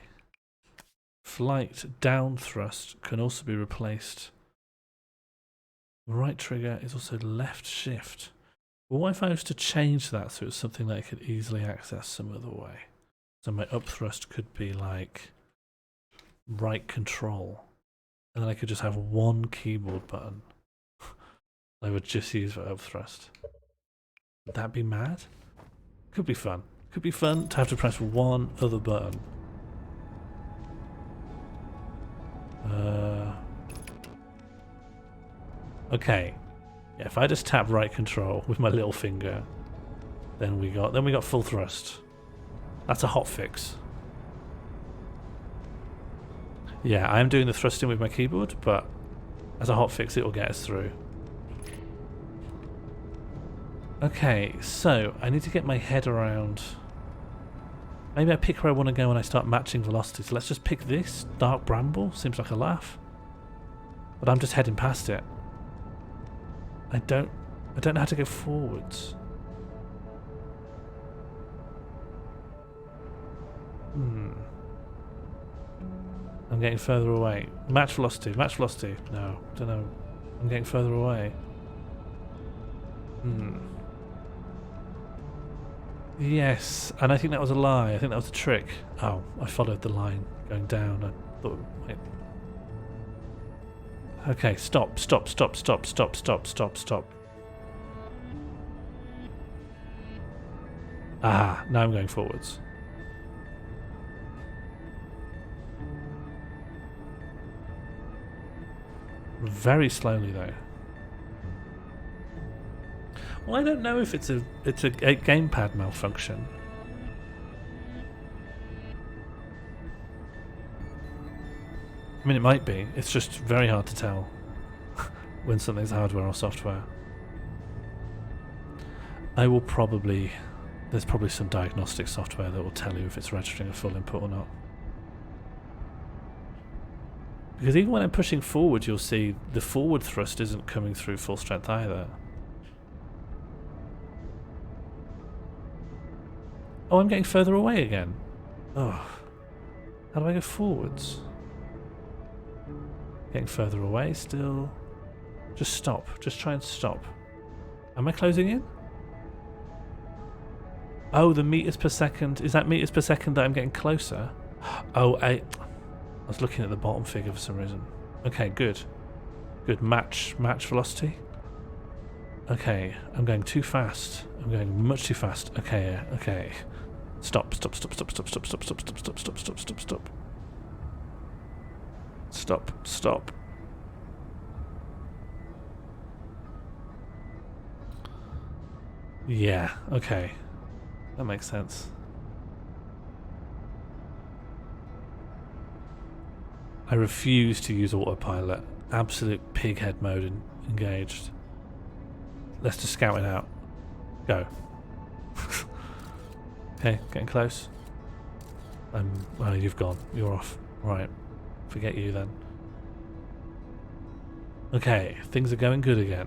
flight down thrust can also be replaced. Right trigger is also left shift. Well, what if I was to change that so it's something that I could easily access some other way? So my up thrust could be like right control. And then I could just have one keyboard button I would just use for up thrust. Would that be mad? Could be fun. Could be fun to have to press one other button. Okay. Yeah, if I just tap right control with my little finger, then we got full thrust. That's a hot fix. Yeah, I am doing the thrusting with my keyboard, but as a hot fix it will get us through. Okay, so I need to get my head around. Maybe I pick where I want to go when I start matching velocity. So let's just pick this. Dark Bramble. Seems like a laugh. But I'm just heading past it. I don't know how to go forwards. I'm getting further away. Match velocity. Match velocity. No, don't know. I'm getting further away. Yes, and I think that was a lie. I think that was a trick. Oh, I followed the line going down. I thought, wait. Okay, stop. Ah, now I'm going forwards. Very slowly though. Well, I don't know if it's a gamepad malfunction. I mean, it might be. It's just very hard to tell when something's hardware or software. There's probably some diagnostic software that will tell you if it's registering a full input or not. Because even when I'm pushing forward, you'll see the forward thrust isn't coming through full strength either. Oh, I'm getting further away again. Oh. How do I go forwards? Getting further away still. Just stop. Just try and stop. Am I closing in? Oh, the meters per second. Is that meters per second that I'm getting closer? Oh, I was looking at the bottom figure for some reason. Okay, good. Good. Match velocity. Okay, I'm going too fast. I'm going much too fast. Okay, okay. Stop. Stop. Yeah, okay. That makes sense. I refuse to use autopilot. Absolute pighead mode engaged. Let's just scout it out. Go. Okay, getting close. Well, you've gone. You're off. Right. Forget you then. Okay, things are going good again.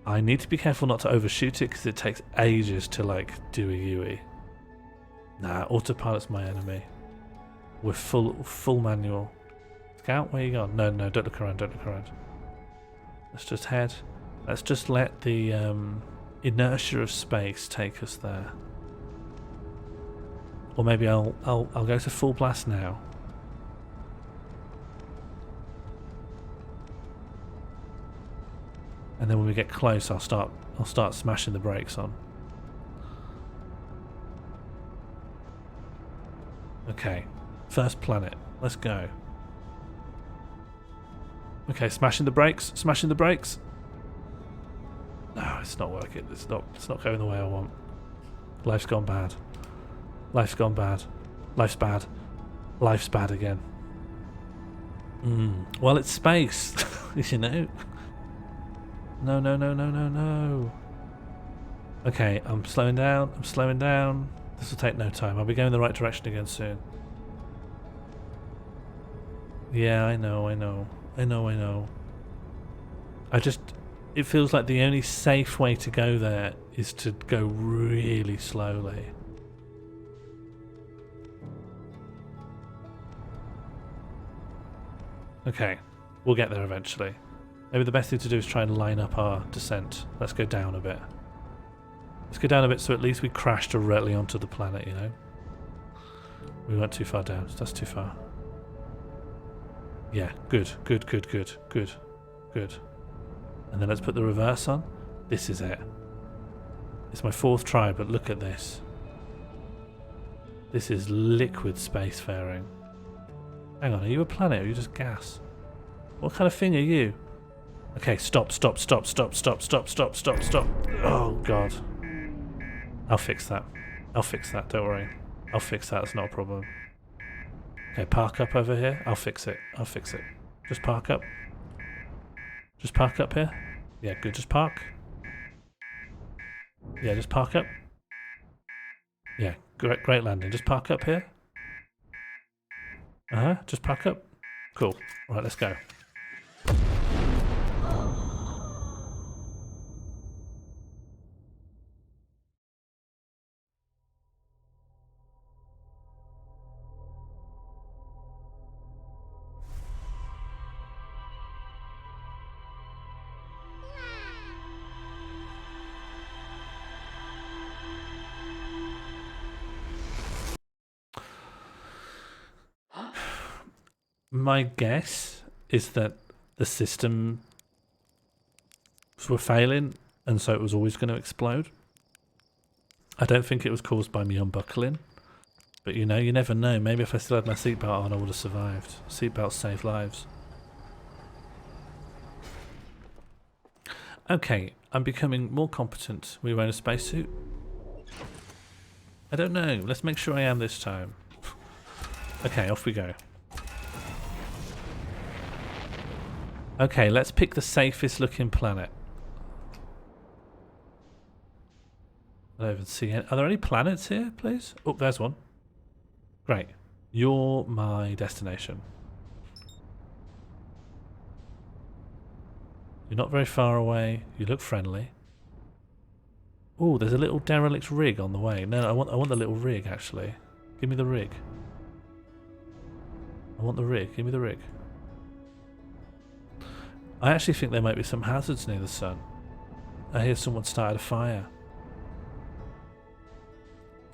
I need to be careful not to overshoot it because it takes ages to like do a UE. Nah, autopilot's my enemy. We're full manual. Scout, where you gone? No, don't look around, Let's just head. Let's just let the inertia of space take us there. Or maybe I'll go to full blast now. And then when we get close, I'll start smashing the brakes on. Okay, first planet. Let's go. Okay, smashing the brakes. No, it's not working. It's not going the way I want. Life's gone bad. Life's bad. Life's bad again. Well, it's space, you know. No. Okay, I'm slowing down. This will take no time. I'll be going the right direction again soon. Yeah, I know. It feels like the only safe way to go there is to go really slowly. Okay, we'll get there eventually. Maybe the best thing to do is try and line up our descent. Let's go down a bit. So at least we crash directly onto the planet, you know? We went too far down. That's too far. Yeah, good. And then let's put the reverse on. This is it. It's my fourth try, but look at this. This is liquid spacefaring. Hang on, are you a planet or are you just gas? What kind of thing are you? Okay, stop. Oh, God. I'll fix that, don't worry. I'll fix that, it's not a problem. Okay, park up over here. I'll fix it. Just park up. Just park up here. Yeah, good, just park. Yeah, just park up. Yeah, great landing. Just park up here. Just park up. Cool. Right, let's go. My guess is that the systems were failing, and so it was always going to explode. I don't think it was caused by me unbuckling, but you know, you never know. Maybe if I still had my seatbelt on, I would have survived. Seatbelts save lives. Okay, I'm becoming more competent. We wearing a spacesuit? I don't know. Let's make sure I am this time. Okay, off we go. Okay, let's pick the safest looking planet. I don't even see any. Are there any planets here, please? Oh, there's one. Great. You're my destination. You're not very far away. You look friendly. Oh, there's a little derelict rig on the way. No, I want the little rig actually. Give me the rig. I want the rig. Give me the rig. I actually think there might be some hazards near the sun. I hear someone started a fire.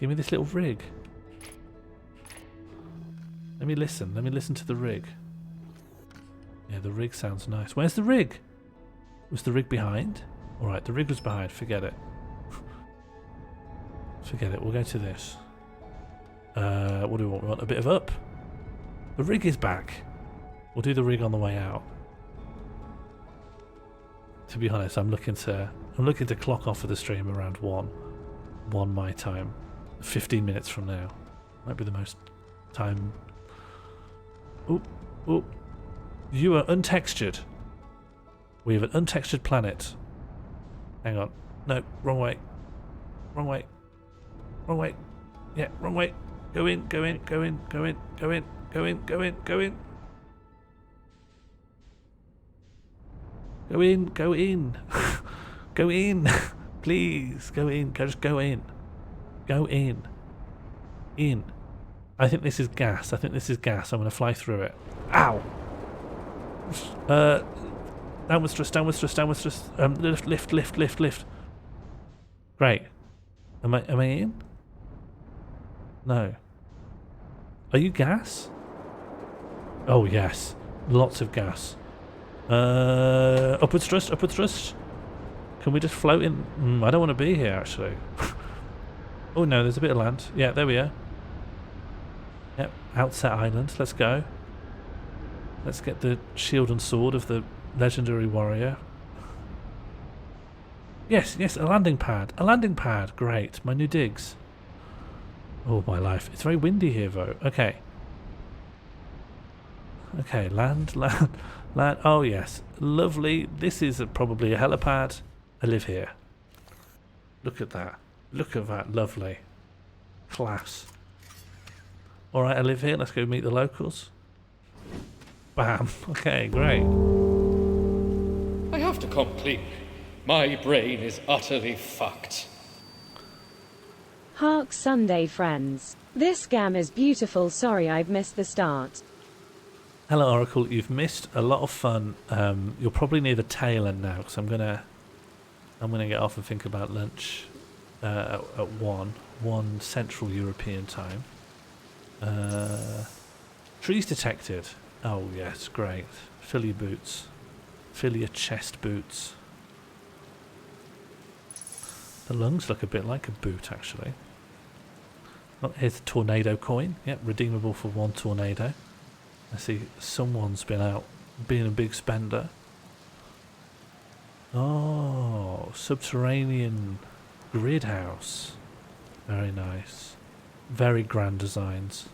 Give me this little rig. Let me listen. Let me listen to the rig. Yeah, the rig sounds nice. Where's the rig? Was the rig behind? Alright, the rig was behind. Forget it. Forget it. We'll go to this. What do we want? We want a bit of up. The rig is back. We'll do the rig on the way out. To be honest, I'm looking to clock off of the stream around 1 my time. 15 minutes from now. Might be the most time. Oop, oop. You are untextured. We have an untextured planet. Hang on. No, wrong way. Wrong way. Wrong way. Yeah, wrong way. Go in, go in, go in, go in, go in, go in, go in, go in. Go in, go in. Go in. Please, go in. Just go in. Go in. In. I think this is gas. I think this is gas. I'm going to fly through it. Ow! Downwards thrust, downwards thrust, downwards thrust. Lift, lift, lift, lift. Great. Am I in? No. Are you gas? Oh, yes. Lots of gas. Upwards thrust, upwards thrust. Can we just float in? I don't want to be here, actually. Oh, no, there's a bit of land. Yeah, there we are. Yep, Outset Island. Let's go. Let's get the shield and sword of the legendary warrior. Yes, yes, a landing pad. A landing pad. Great. My new digs. Oh, my life. It's very windy here, though. Okay. Okay, land, land, land. Oh, yes. Lovely. This is probably a helipad. I live here. Look at that. Look at that. Lovely. Class. Alright, I live here. Let's go meet the locals. Bam. Okay, great. I have to come clean. My brain is utterly fucked. Hark Sunday friends. This scam is beautiful. Sorry I've missed the start. Hello Oracle, you've missed a lot of fun. You're probably near the tail end now because I'm gonna get off and think about lunch at 1 Central European time. Trees detected. Oh yes, great. Fill your boots. Fill your chest boots. The lungs look a bit like a boot actually. Oh, here's a tornado coin. Yep, redeemable for 1 tornado. I see someone's been out being a big spender. Oh, subterranean grid house. Very nice. Very grand designs.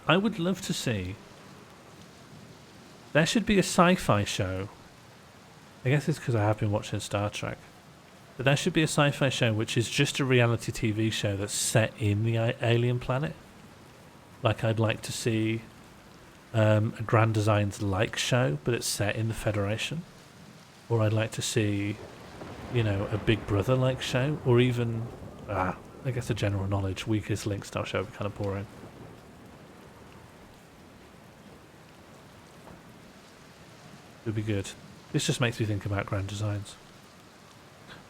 I would love to see. There should be a sci-fi show. I guess it's because I have been watching Star Trek. But there should be a sci-fi show which is just a reality TV show that's set in the alien planet. Like I'd like to see a Grand Designs like show, but it's set in the Federation. Or I'd like to see, you know, a Big Brother like show, or even, I guess a general knowledge Weakest Link style show would be kind of boring. It would be good. This just makes me think about Grand Designs.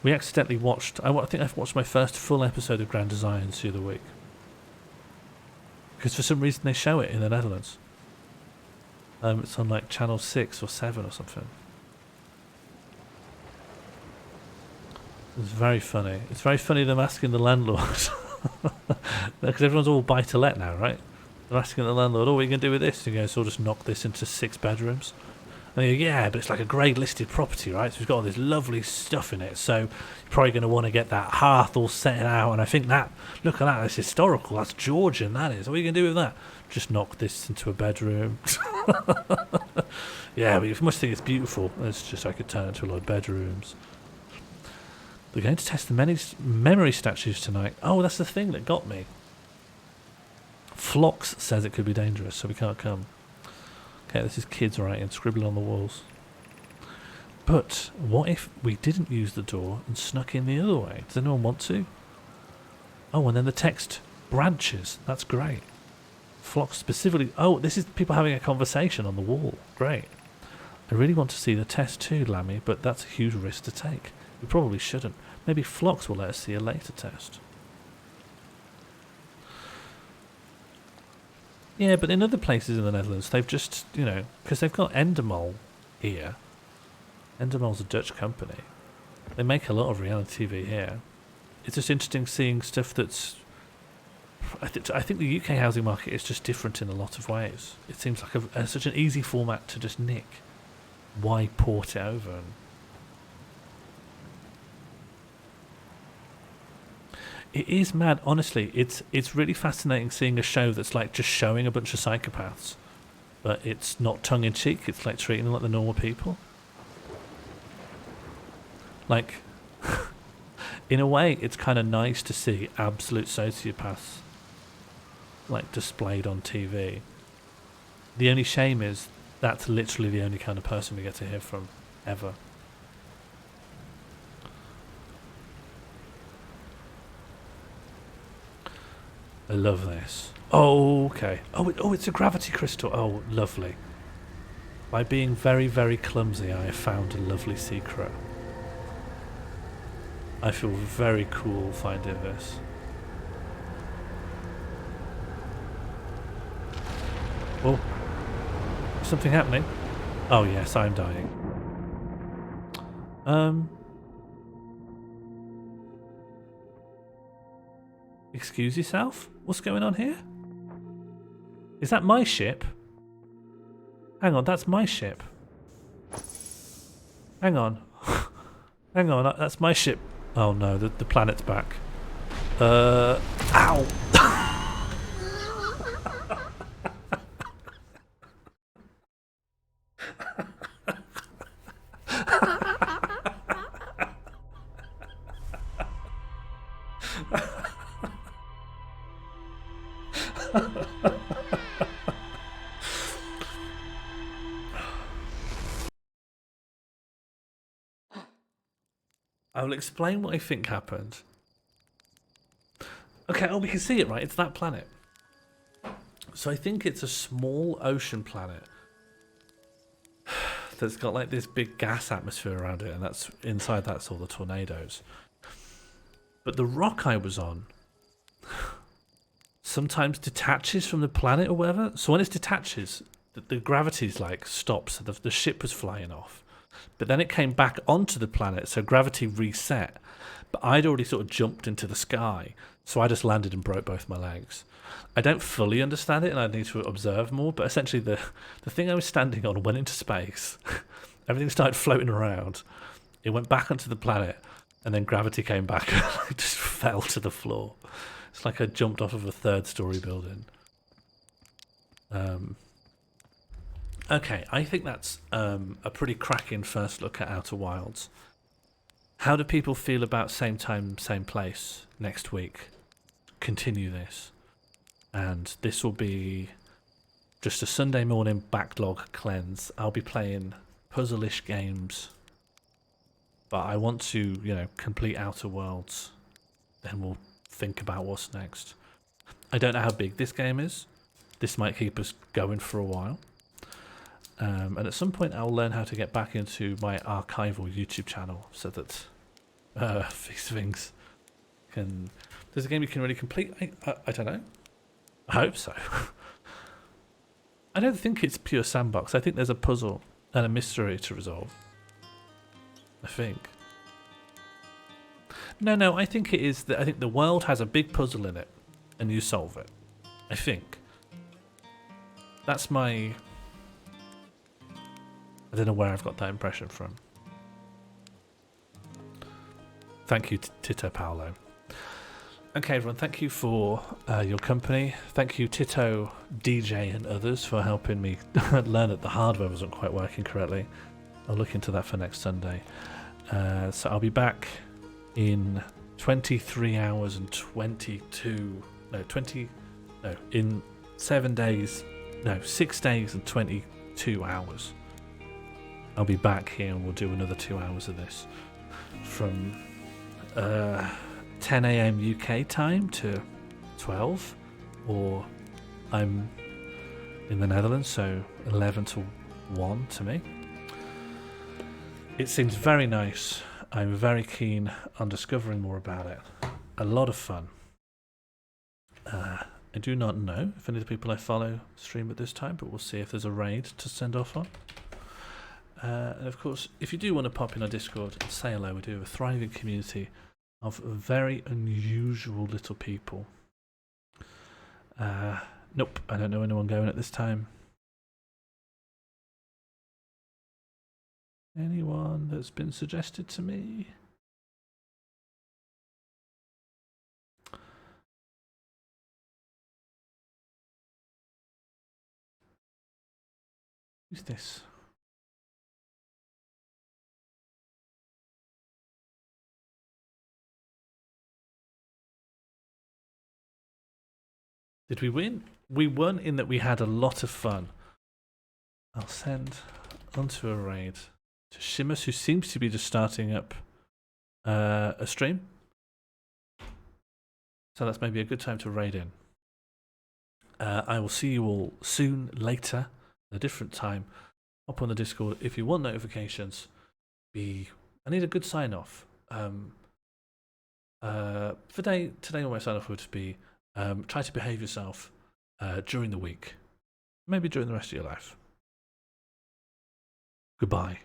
We accidentally watched, I think I've watched my first full episode of Grand Designs the other week. Because for some reason they show it in the Netherlands. It's on like channel 6 or 7 or something. It's very funny. It's very funny them asking the landlord. Because everyone's all buy to let now, right? They're asking the landlord, oh, what are you going to do with this? And he goes, so we'll just knock this into 6 bedrooms. And they go, yeah, but it's like a grade listed property, right? So it's got all this lovely stuff in it. So you're probably going to want to get that hearth all set out. And I think that, look at that, that's historical. That's Georgian, that is. What are you going to do with that? Just knock this into a bedroom. Yeah, but you must think it's beautiful. It's just I could turn it into a lot of bedrooms. They're going to test the memory statues tonight. Oh, that's the thing that got me. Phlox says it could be dangerous, so we can't come. Okay, this is kids writing, scribbling on the walls. But what if we didn't use the door and snuck in the other way? Does anyone want to? Oh, and then the text branches. That's great. Phlox specifically... Oh, this is people having a conversation on the wall. Great. I really want to see the test too, Lammy, but that's a huge risk to take. We probably shouldn't. Maybe Phlox will let us see a later test. Yeah, but in other places in the Netherlands, they've just, you know, because they've got Endemol here. Endemol's a Dutch company. They make a lot of reality TV here. It's just interesting seeing stuff that's... I think the UK housing market is just different in a lot of ways. It seems like such an easy format to just nick. Why port it over? It is mad, honestly. It's really fascinating seeing a show that's like just showing a bunch of psychopaths, but it's not tongue-in-cheek. It's like treating them like the normal people. Like, in a way, it's kind of nice to see absolute sociopaths like displayed on TV. The only shame is that's literally the only kind of person we get to hear from ever. I love this. Oh, okay. Oh, it's a gravity crystal. Oh, lovely. By being very, very clumsy, I have found a lovely secret. I feel very cool finding this. Oh, something happening? Oh yes, I'm dying. Excuse yourself? What's going on here? Is that my ship? Hang on, that's my ship. Hang on. Hang on, that's my ship. Oh no, the planet's back. Ow! I will explain what I think happened. Okay, oh, we can see it, right? It's that planet. So I think it's a small ocean planet that's got like this big gas atmosphere around it, and that's inside that's all the tornadoes. But the rock I was on sometimes detaches from the planet or whatever. So when it detaches, the gravity's like stops. So the ship was flying off. But then it came back onto the planet, so gravity reset. But I'd already sort of jumped into the sky, so I just landed and broke both my legs. I don't fully understand it, and I need to observe more, but essentially the thing I was standing on went into space. Everything started floating around. It went back onto the planet, and then gravity came back and I just fell to the floor. It's like I jumped off of a 3rd-story building. Okay, I think that's a pretty cracking first look at Outer Wilds. How do people feel about same time, same place next week? Continue this. And this will be just a Sunday morning backlog cleanse. I'll be playing puzzle-ish games. But I want to, you know, complete Outer Worlds. Then we'll think about what's next. I don't know how big this game is. This might keep us going for a while. And at some point I'll learn how to get back into my archival YouTube channel so that these things can... There's a game you can really complete. I don't know. I hope so. I don't think it's pure sandbox. I think there's a puzzle and a mystery to resolve. I think. No, I think it is. I think the world has a big puzzle in it, and you solve it. I think. That's my... I don't know where I've got that impression from. Thank you, Tito Paolo. Okay, everyone, thank you for your company. Thank you, Tito, DJ, and others for helping me learn that the hardware wasn't quite working correctly. I'll look into that for next Sunday. So I'll be back in 23 hours and 22... in 7 days... No, 6 days and 22 hours. I'll be back here and we'll do another 2 hours of this. From 10 AM UK time to 12. Or I'm in the Netherlands, so 11 to 1 to me. It seems very nice. I'm very keen on discovering more about it. A lot of fun. I do not know if any of the people I follow stream at this time, but we'll see if there's a raid to send off on. And of course, if you do want to pop in our Discord and say hello, we do have a thriving community of very unusual little people. Nope, I don't know anyone going at this time. Anyone that's been suggested to me? Who's this? Did we win? We won in that we had a lot of fun. I'll send onto a raid to Shimus, who seems to be just starting up a stream. So that's maybe a good time to raid in. I will see you all soon, later, at a different time. Hop on the Discord if you want notifications. I need a good sign off. Today all my sign off would be try to behave yourself during the week. Maybe during the rest of your life. Goodbye.